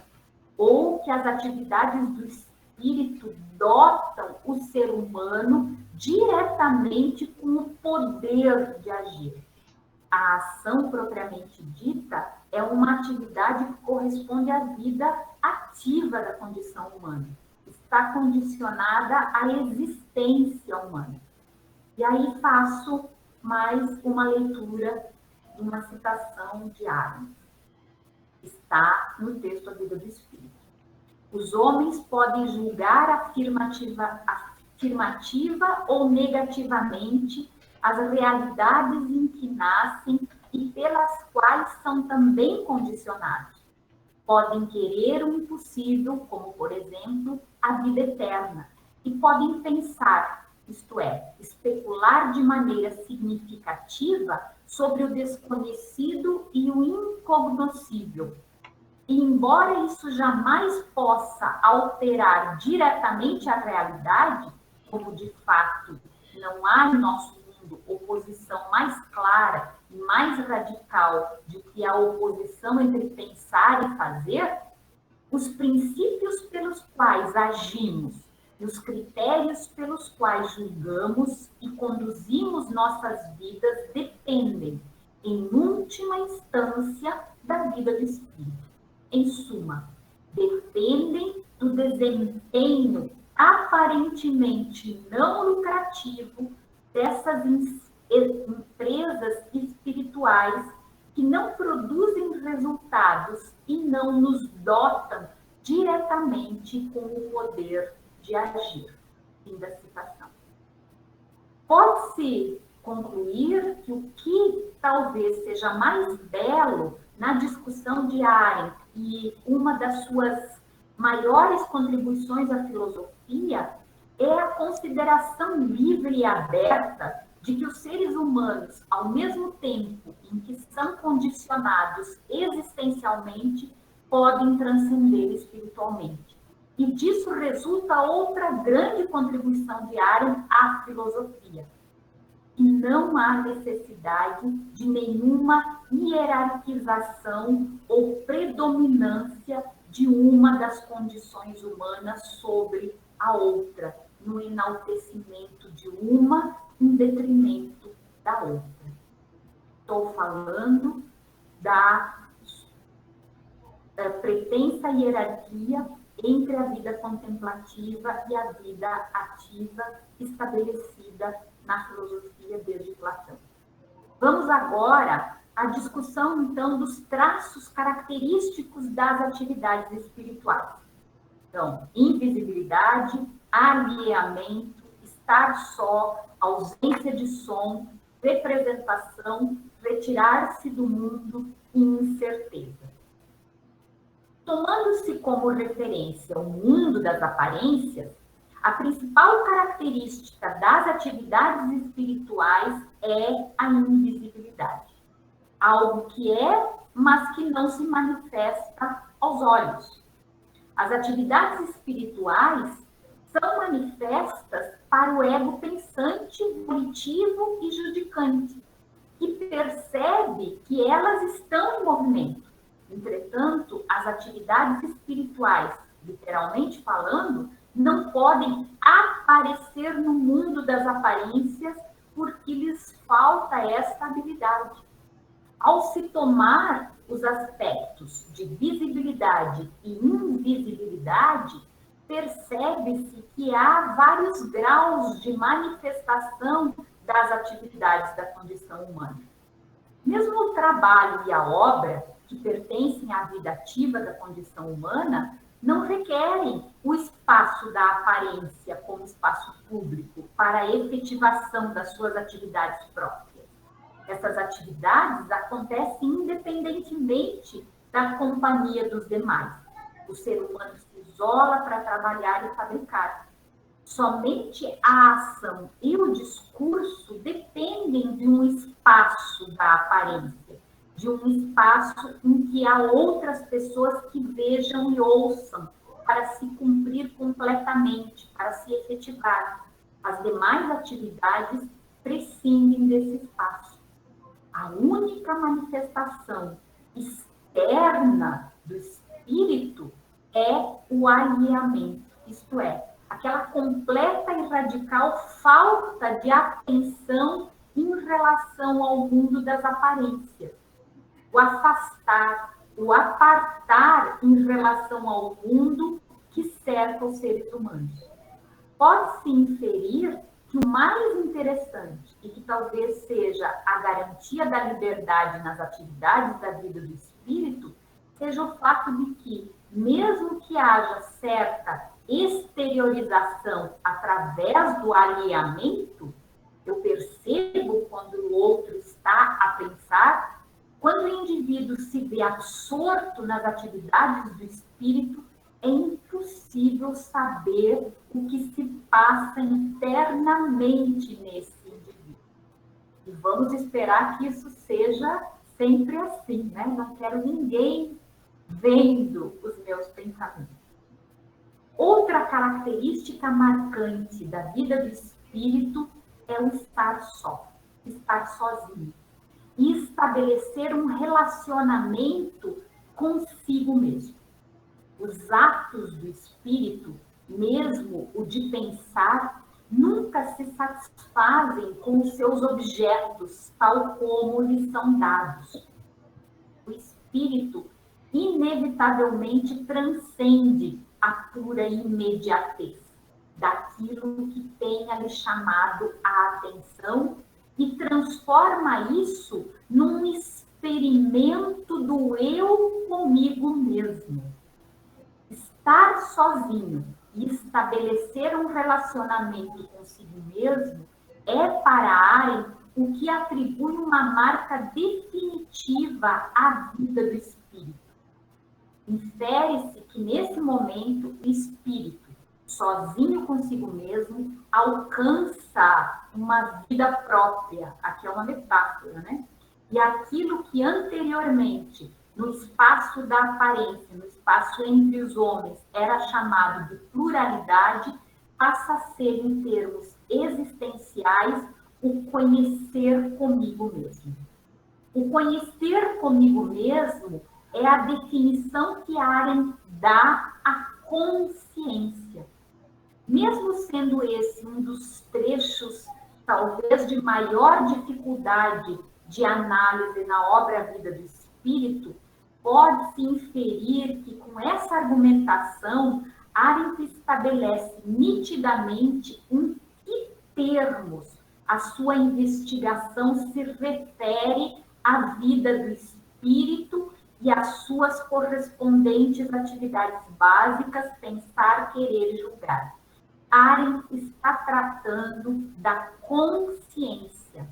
Speaker 2: ou que as atividades do espírito dotam o ser humano diretamente com o poder de agir. A ação propriamente dita é uma atividade que corresponde à vida ativa da condição humana. Está condicionada à existência humana. E aí faço mais uma leitura de uma citação de Arendt. Está no texto A Vida do Espírito. Os homens podem julgar afirmativa ou negativamente as realidades em que nascem e pelas quais são também condicionados. Podem querer o impossível, como, por exemplo, a vida eterna, e podem pensar, isto é, especular de maneira significativa sobre o desconhecido e o incognoscível. E, embora isso jamais possa alterar diretamente a realidade, como de fato não há em nosso mundo oposição mais clara e e mais radical do que a oposição entre pensar e fazer, os princípios pelos quais agimos e os critérios pelos quais julgamos e conduzimos nossas vidas dependem, em última instância, da vida do espírito. Em suma, dependem do desempenho aparentemente não lucrativo dessas empresas espirituais que não produzem resultados e não nos dotam diretamente com o poder de agir. Fim da citação. Pode-se concluir que o que talvez seja mais belo na discussão de Arendt e uma das suas maiores contribuições à filosofia é a consideração livre e aberta de que os seres humanos, ao mesmo tempo em que são condicionados existencialmente, podem transcender espiritualmente. E disso resulta outra grande contribuição de Arendt à filosofia. E não há necessidade de nenhuma hierarquização ou predominância de uma das condições humanas sobre a outra, no enaltecimento de uma em detrimento da outra. Estou falando da pretensa hierarquia entre a vida contemplativa e a vida ativa estabelecida na filosofia desde Platão. Vamos agora à discussão, então, dos traços característicos das atividades espirituais. Então, invisibilidade, alheamento, estar só, ausência de som, representação, retirar-se do mundo e incerteza. Tomando-se como referência o mundo das aparências, a principal característica das atividades espirituais é a invisibilidade. Algo que é, mas que não se manifesta aos olhos. As atividades espirituais são manifestas para o ego pensante, volitivo e judicante, que percebe que elas estão em movimento. Entretanto, as atividades espirituais, literalmente falando, não podem aparecer no mundo das aparências porque lhes falta esta habilidade. Ao se tomar os aspectos de visibilidade e invisibilidade, percebe-se que há vários graus de manifestação das atividades da condição humana. Mesmo o trabalho e a obra, que pertencem à vida ativa da condição humana, não requerem o espaço da aparência como espaço público para a efetivação das suas atividades próprias. Essas atividades acontecem independentemente da companhia dos demais. O ser humano se isola para trabalhar e fabricar. Somente a ação e o discurso dependem de um espaço da aparência, de um espaço em que há outras pessoas que vejam e ouçam para se cumprir completamente, para se efetivar. As demais atividades prescindem desse espaço. A única manifestação externa do espírito é o alheamento, isto é, aquela completa e radical falta de atenção em relação ao mundo das aparências. O afastar, o apartar em relação ao mundo que cerca os seres humanos. Pode-se inferir que o mais interessante e que talvez seja a garantia da liberdade nas atividades da vida do espírito seja o fato de que, mesmo que haja certa exteriorização através do alheamento, eu percebo quando o outro está a pensar, quando o indivíduo se vê absorto nas atividades do espírito, é impossível saber o que se passa internamente nesse indivíduo. E vamos esperar que isso seja sempre assim, né? Não quero ninguém vendo os meus pensamentos. Outra característica marcante da vida do espírito é o estar só, estar sozinho. E estabelecer um relacionamento consigo mesmo. Os atos do espírito, mesmo o de pensar, nunca se satisfazem com os seus objetos, tal como lhes são dados. O espírito inevitavelmente transcende a pura imediatez daquilo que tenha lhe chamado a atenção e transforma isso num experimento do eu comigo mesmo. Estar sozinho e estabelecer um relacionamento consigo mesmo é para Arendt o que atribui uma marca definitiva à vida do espírito. Infere-se que nesse momento o espírito, sozinho consigo mesmo, alcança uma vida própria. Aqui é uma metáfora, né? E aquilo que anteriormente, no espaço da aparência, no espaço entre os homens, era chamado de pluralidade, passa a ser, em termos existenciais, o conhecer comigo mesmo. O conhecer comigo mesmo é a definição que Arendt dá à consciência. Mesmo sendo esse um dos trechos, talvez, de maior dificuldade de análise na obra Vida do Espírito, pode-se inferir que, com essa argumentação, Arendt estabelece nitidamente em que termos a sua investigação se refere à vida do espírito e às suas correspondentes atividades básicas, pensar, querer e julgar. Arendt está tratando da consciência.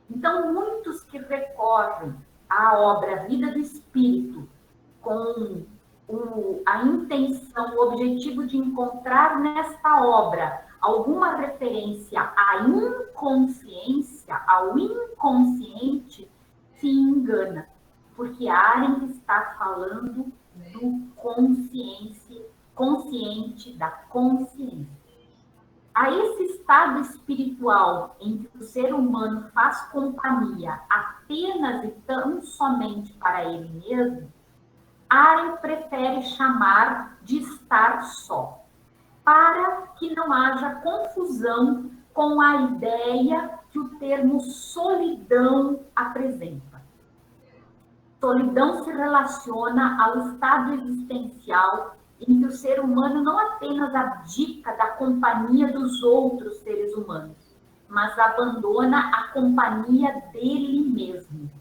Speaker 2: Então, muitos que recorrem à obra Vida do Espírito com a intenção, o objetivo de encontrar nesta obra alguma referência à inconsciência, ao inconsciente, se engana, porque Arendt está falando do consciente, da consciência. A esse estado espiritual em que o ser humano faz companhia apenas e tão somente para ele mesmo, Arendt prefere chamar de estar só, para que não haja confusão com a ideia que o termo solidão apresenta. Solidão se relaciona ao estado existencial em que o ser humano não apenas abdica da companhia dos outros seres humanos, mas abandona a companhia dele mesmo.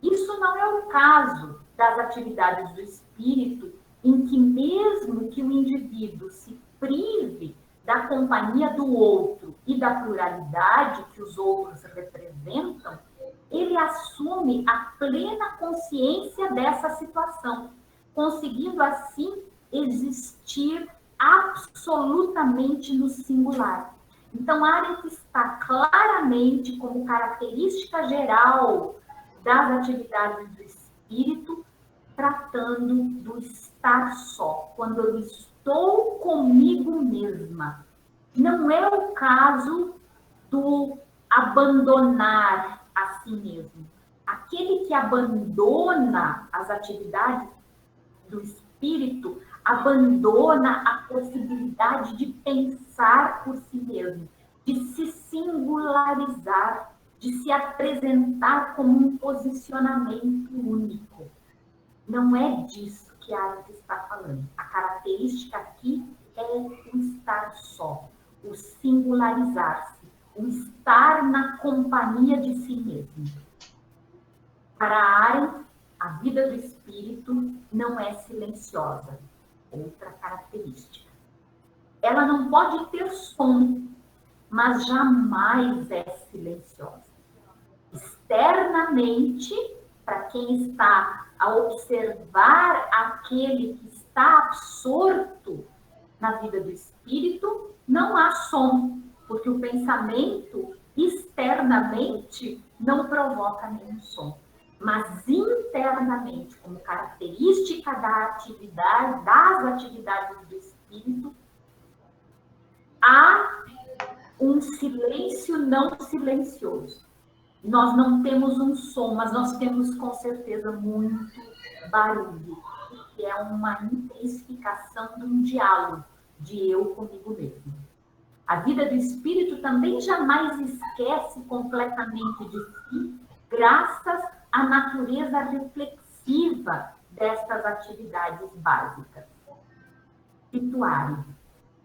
Speaker 2: Isso não é o caso das atividades do espírito, em que mesmo que o indivíduo se prive da companhia do outro e da pluralidade que os outros representam, ele assume a plena consciência dessa situação, conseguindo assim existir absolutamente no singular. Então, Arendt está claramente, como característica geral das atividades do espírito, tratando do estar só, quando eu estou comigo mesma. Não é o caso do abandonar a si mesmo. Aquele que abandona as atividades do espírito abandona a possibilidade de pensar por si mesmo, de se singularizar, de se apresentar como um posicionamento único. Não é disso que a Arendt está falando. A característica aqui é o estar só, o singularizar-se, o estar na companhia de si mesmo. Para Arendt, a vida do espírito não é silenciosa. Outra característica. Ela não pode ter som, mas jamais é silenciosa. Externamente, para quem está a observar aquele que está absorto na vida do espírito, não há som, porque o pensamento externamente não provoca nenhum som. Mas internamente, como característica das atividades do espírito, há um silêncio não silencioso. Nós não temos um som, mas nós temos com certeza muito barulho, que é uma intensificação de um diálogo de eu comigo mesmo. A vida do espírito também jamais esquece completamente de si, graças à natureza reflexiva destas atividades básicas. Situário.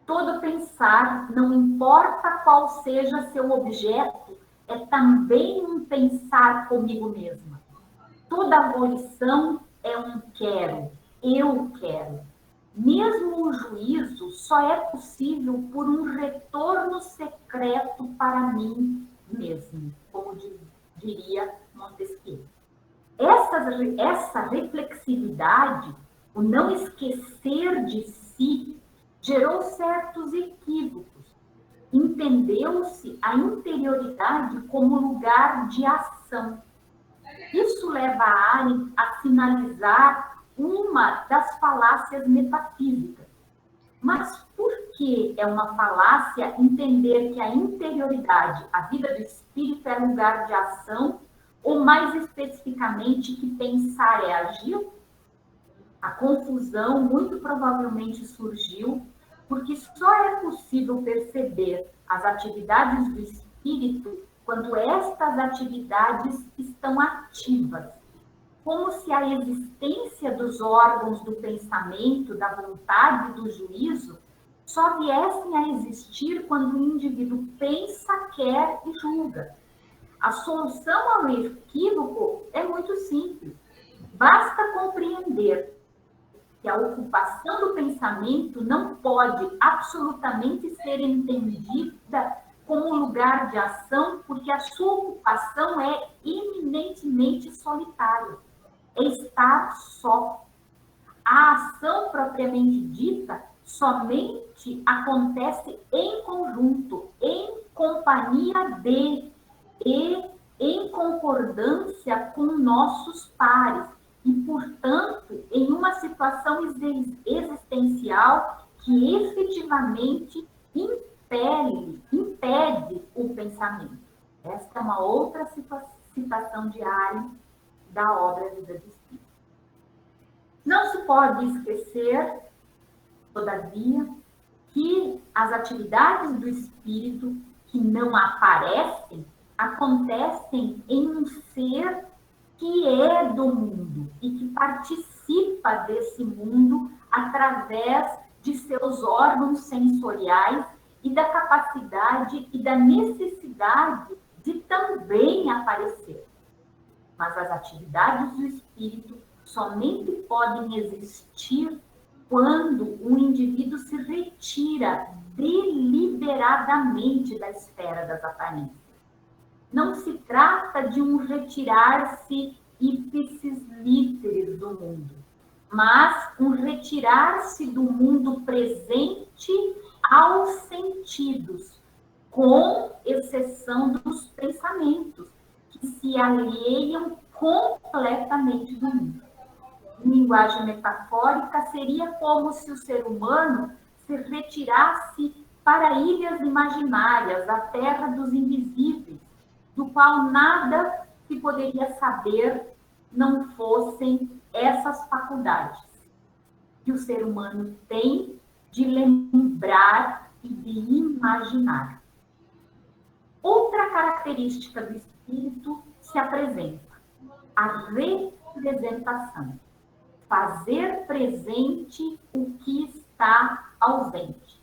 Speaker 2: Todo pensar, não importa qual seja seu objeto, é também um pensar comigo mesma. Toda volição é um quero, eu quero. Mesmo o juízo só é possível por um retorno secreto para mim mesmo, como diria Montesquieu. Essa reflexividade, o não esquecer de si, gerou certos equívocos. Entendeu-se a interioridade como lugar de ação. Isso leva a Arendt a sinalizar uma das falácias metafísicas. Mas por que é uma falácia entender que a interioridade, a vida do espírito, é lugar de ação, ou mais especificamente que pensar é agir? A confusão muito provavelmente surgiu porque só é possível perceber as atividades do espírito quando estas atividades estão ativas, como se a existência dos órgãos do pensamento, da vontade e do juízo só viessem a existir quando o indivíduo pensa, quer e julga. A solução ao equívoco é muito simples. Basta compreender que a ocupação do pensamento não pode absolutamente ser entendida como lugar de ação, porque a sua ocupação é eminentemente solitária. É estar só. A ação propriamente dita somente acontece em conjunto, em companhia de e em concordância com nossos pares e, portanto, em uma situação existencial que efetivamente impede o pensamento. Esta é uma outra citação de Arendt da obra Vida do Espírito. Não se pode esquecer, todavia, que as atividades do espírito que não aparecem acontecem em um ser que é do mundo e que participa desse mundo através de seus órgãos sensoriais e da capacidade e da necessidade de também aparecer. Mas as atividades do espírito somente podem existir quando o indivíduo se retira deliberadamente da esfera das aparências. Não se trata de um retirar-se ipsis literis do mundo, mas um retirar-se do mundo presente aos sentidos, com exceção dos pensamentos, que se alheiam completamente do mundo. Em linguagem metafórica, seria como se o ser humano se retirasse para ilhas imaginárias, a terra dos invisíveis, do qual nada se poderia saber não fossem essas faculdades que o ser humano tem de lembrar e de imaginar. Outra característica do espírito se apresenta: a representação. Fazer presente o que está ausente.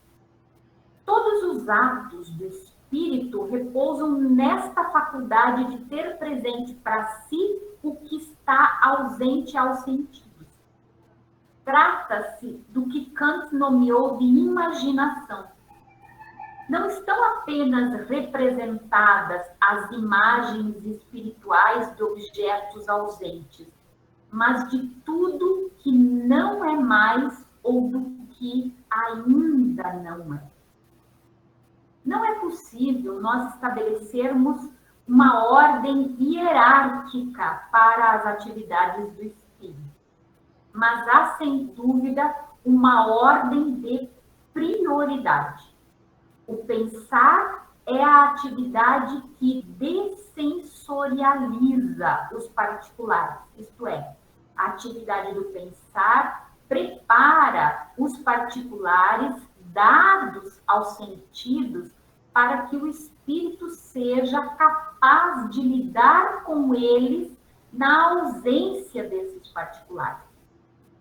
Speaker 2: Todos os atos do espírito repousam nesta faculdade de ter presente para si o que está ausente aos sentidos. Trata-se do que Kant nomeou de imaginação. Não estão apenas representadas as imagens espirituais de objetos ausentes, mas de tudo que não é mais ou do que ainda não é. Não é possível nós estabelecermos uma ordem hierárquica para as atividades do espírito, mas há, sem dúvida, uma ordem de prioridade. O pensar é a atividade que dessensorializa os particulares, isto é, a atividade do pensar prepara os particulares dados aos sentidos para que o espírito seja capaz de lidar com eles na ausência desses particulares.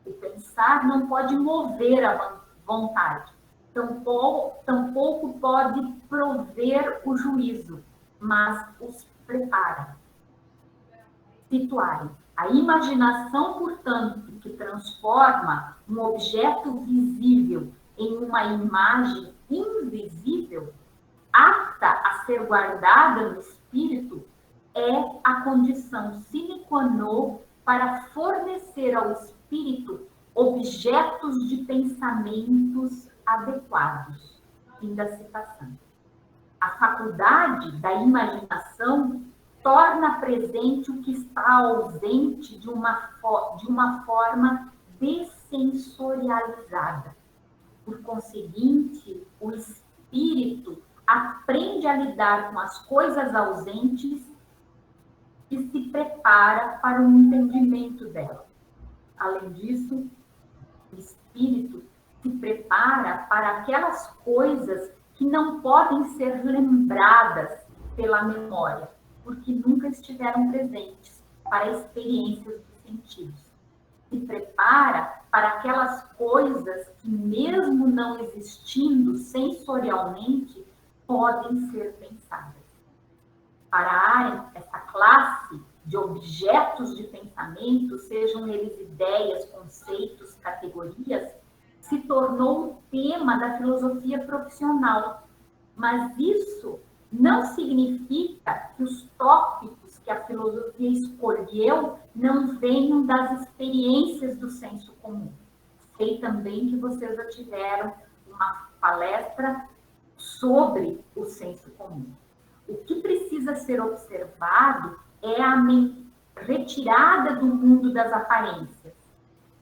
Speaker 2: O pensar não pode mover a vontade, tampouco pode prover o juízo, mas os prepara. Situarem. A imaginação, portanto, que transforma um objeto visível em uma imagem invisível, apta a ser guardada no espírito, é a condição sine qua non para fornecer ao espírito objetos de pensamentos adequados. Fim da citação. A faculdade da imaginação torna presente o que está ausente de uma forma dessensorializada. Por conseguinte, o espírito aprende a lidar com as coisas ausentes e se prepara para o entendimento delas. Além disso, o espírito se prepara para aquelas coisas que não podem ser lembradas pela memória, porque nunca estiveram presentes para experiências dos sentidos. Se prepara para aquelas coisas que, mesmo não existindo sensorialmente, podem ser pensadas. Para Arendt, essa classe de objetos de pensamento, sejam eles ideias, conceitos, categorias, se tornou o tema da filosofia profissional. Mas isso não significa que os tópicos que a filosofia escolheu não venham das experiências do senso comum. Sei também que vocês já tiveram uma palestra sobre o senso comum. O que precisa ser observado é a retirada do mundo das aparências.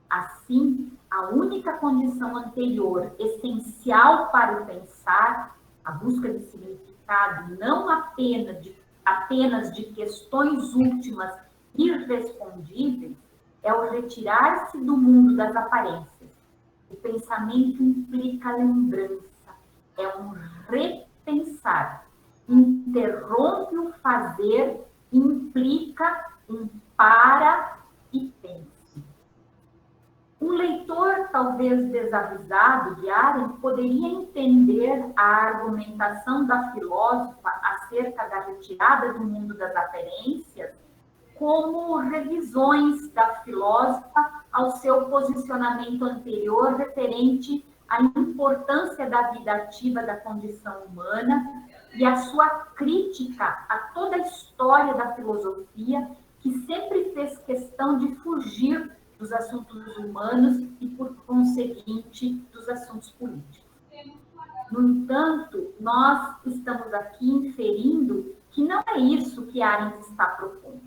Speaker 2: Assim, a única condição anterior, essencial para o pensar, a busca de significado, não apenas de questões últimas irrespondíveis, é o retirar-se do mundo das aparências. O pensamento implica lembrança, é um repensar. Interrompe o fazer, implica um para e pense. Um leitor, talvez desavisado de Arendt, poderia entender a argumentação da filósofa acerca da retirada do mundo das aparências como revisões da filósofa ao seu posicionamento anterior referente à importância da vida ativa da condição humana e a sua crítica a toda a história da filosofia, que sempre fez questão de fugir dos assuntos humanos e, por conseguinte, dos assuntos políticos. No entanto, nós estamos aqui inferindo que não é isso que Arendt está propondo.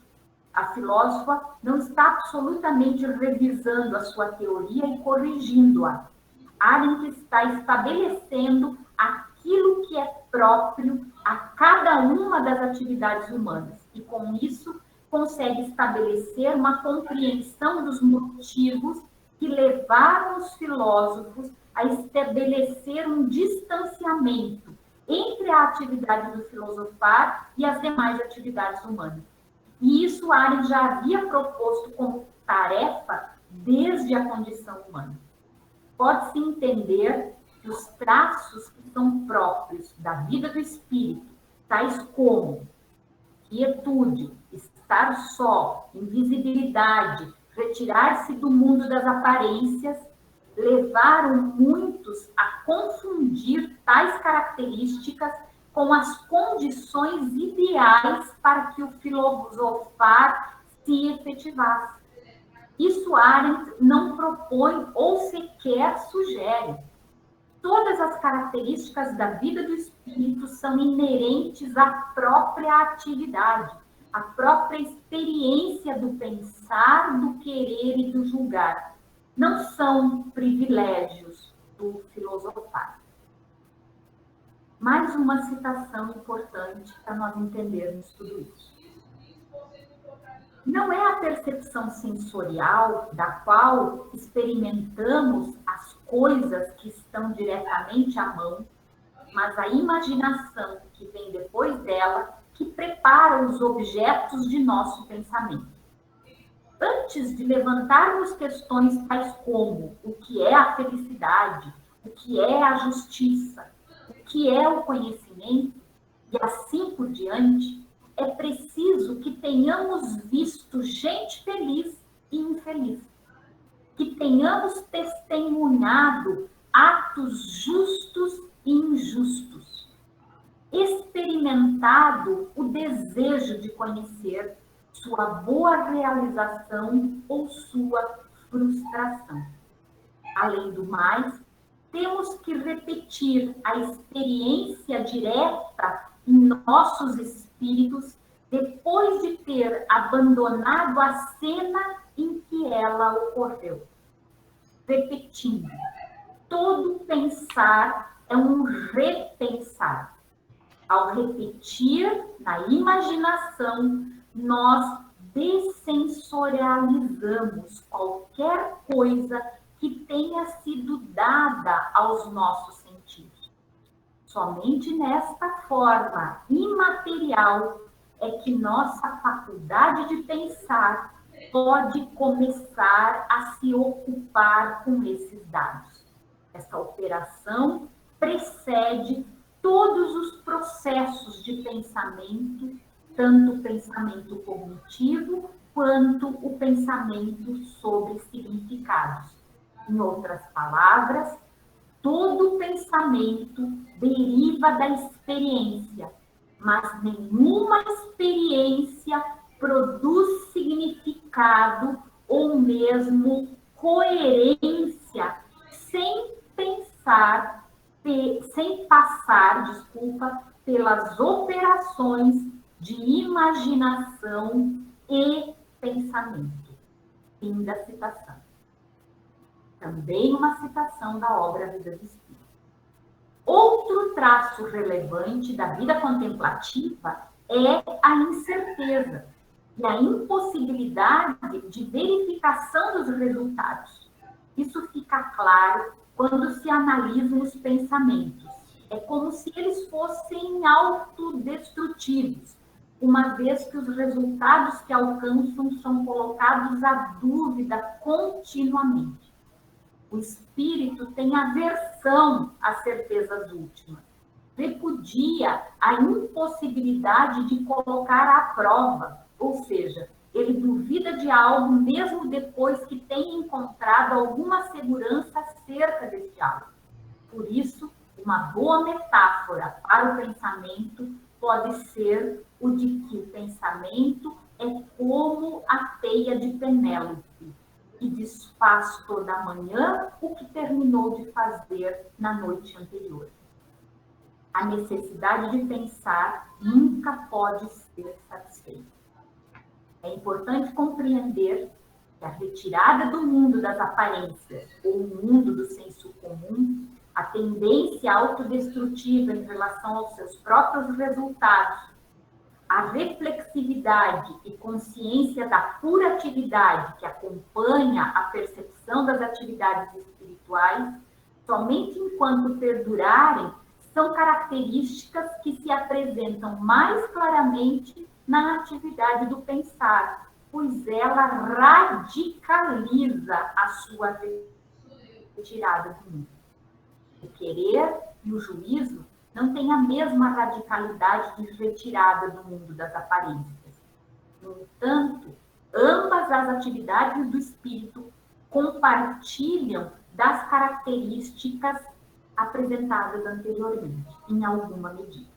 Speaker 2: A filósofa não está absolutamente revisando a sua teoria e corrigindo-a. Arendt está estabelecendo aquilo que é próprio a cada uma das atividades humanas e, com isso, consegue estabelecer uma compreensão dos motivos que levaram os filósofos a estabelecer um distanciamento entre a atividade do filosofar e as demais atividades humanas. E isso Arendt já havia proposto como tarefa desde a condição humana. Pode-se entender que os traços que são próprios da vida do espírito, tais como quietude, estar só, invisibilidade, retirar-se do mundo das aparências, levaram muitos a confundir tais características com as condições ideais para que o filosofar se efetivasse. Isso Arendt não propõe ou sequer sugere. Todas as características da vida do espírito são inerentes à própria atividade, à própria experiência do pensar, do querer e do julgar. Não são privilégios do filosofar. Mais uma citação importante para nós entendermos tudo isso. Não é a percepção sensorial da qual experimentamos as coisas que estão diretamente à mão, mas a imaginação que vem depois dela, que prepara os objetos de nosso pensamento. Antes de levantarmos questões tais como o que é a felicidade, o que é a justiça, o que é o conhecimento, e assim por diante, é preciso que tenhamos visto gente feliz e infeliz, que tenhamos testemunhado atos justos e injustos, experimentado o desejo de conhecer, sua boa realização ou sua frustração. Além do mais, temos que repetir a experiência direta em nossos espíritos depois de ter abandonado a cena em que ela ocorreu. Repetindo, todo pensar é um repensar. Ao repetir na imaginação, nós dessensorializamos qualquer coisa que tenha sido dada aos nossos sentidos. Somente nesta forma imaterial é que nossa faculdade de pensar pode começar a se ocupar com esses dados. Essa operação precede todos os processos de pensamento, tanto o pensamento cognitivo quanto o pensamento sobre significados. Em outras palavras, todo pensamento deriva da experiência, mas nenhuma experiência produz significado ou mesmo coerência sem passar, pelas operações de imaginação e pensamento. Fim da citação. Também uma citação da obra Vida do Espírito. Outro traço relevante da vida contemplativa é a incerteza e a impossibilidade de verificação dos resultados. Isso fica claro quando se analisam os pensamentos. É como se eles fossem autodestrutivos, uma vez que os resultados que alcançam são colocados à dúvida continuamente. O espírito tem aversão às certezas últimas, repudia a impossibilidade de colocar à prova, ou seja, ele duvida de algo mesmo depois que tenha encontrado alguma segurança acerca desse algo. Por isso, uma boa metáfora para o pensamento pode ser o de que o pensamento é como a teia de Penélope, que desfaz toda manhã o que terminou de fazer na noite anterior. A necessidade de pensar nunca pode ser satisfeita. É importante compreender que a retirada do mundo das aparências, ou o mundo do senso comum, a tendência autodestrutiva em relação aos seus próprios resultados, a reflexividade e consciência da pura atividade que acompanha a percepção das atividades espirituais, somente enquanto perdurarem, são características que se apresentam mais claramente na atividade do pensar, pois ela radicaliza a sua retirada do mundo. O querer e o juízo não têm a mesma radicalidade de retirada do mundo das aparências. No entanto, ambas as atividades do espírito compartilham das características apresentadas anteriormente, em alguma medida.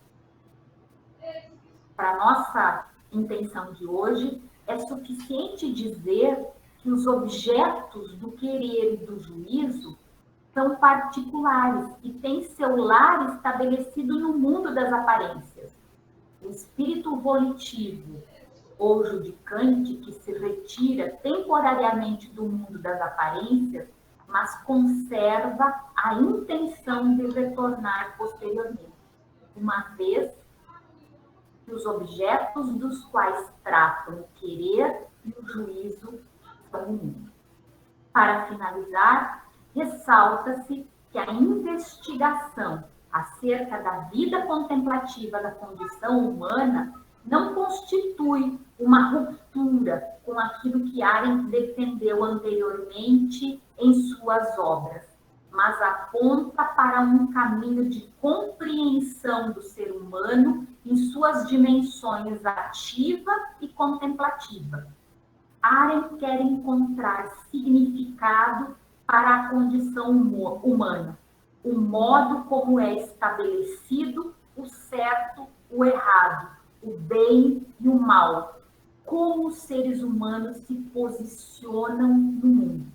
Speaker 2: Para nossa intenção de hoje, é suficiente dizer que os objetos do querer e do juízo são particulares e têm seu lar estabelecido no mundo das aparências. O espírito volitivo ou judicante que se retira temporariamente do mundo das aparências, mas conserva a intenção de retornar posteriormente. uma vez que os objetos dos quais tratam o querer e o juízo são unidos. Para finalizar, ressalta-se que a investigação acerca da vida contemplativa da condição humana não constitui uma ruptura com aquilo que Arendt defendeu anteriormente em suas obras, mas aponta para um caminho de compreensão do ser humano em suas dimensões ativa e contemplativa. Arendt quer encontrar significado para a condição humana, o modo como é estabelecido o certo, o errado, o bem e o mal, como os seres humanos se posicionam no mundo.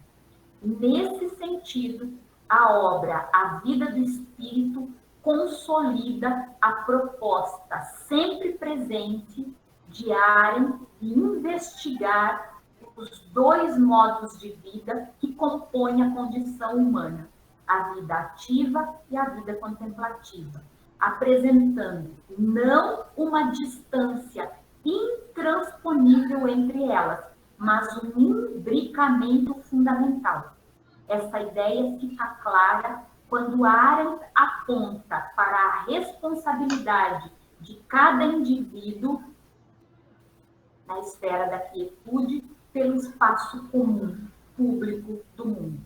Speaker 2: Nesse sentido, a obra A Vida do Espírito consolida a proposta sempre presente de Arendt de investigar os dois modos de vida que compõem a condição humana, a vida ativa e a vida contemplativa, apresentando não uma distância intransponível entre elas, mas um imbricamento fundamental. Essa ideia fica clara quando Arendt aponta para a responsabilidade de cada indivíduo na esfera da quietude pelo espaço comum, público do mundo.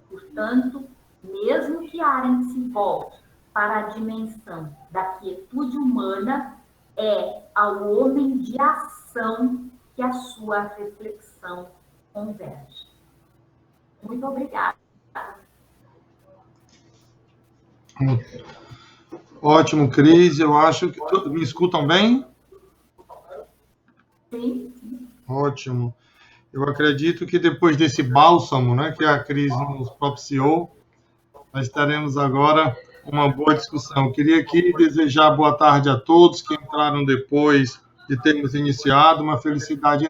Speaker 2: Portanto, mesmo que Arendt se volte para a dimensão da quietude humana, é ao homem de ação que a sua reflexão converge. Muito obrigada.
Speaker 1: Ótimo, Cris. Eu acho que... Me escutam bem?
Speaker 2: Sim.
Speaker 1: Ótimo. Eu acredito que depois desse bálsamo, né, que a Cris nos propiciou, nós teremos agora uma boa discussão. Queria aqui desejar boa tarde a todos que entraram depois de termos iniciado. Uma felicidade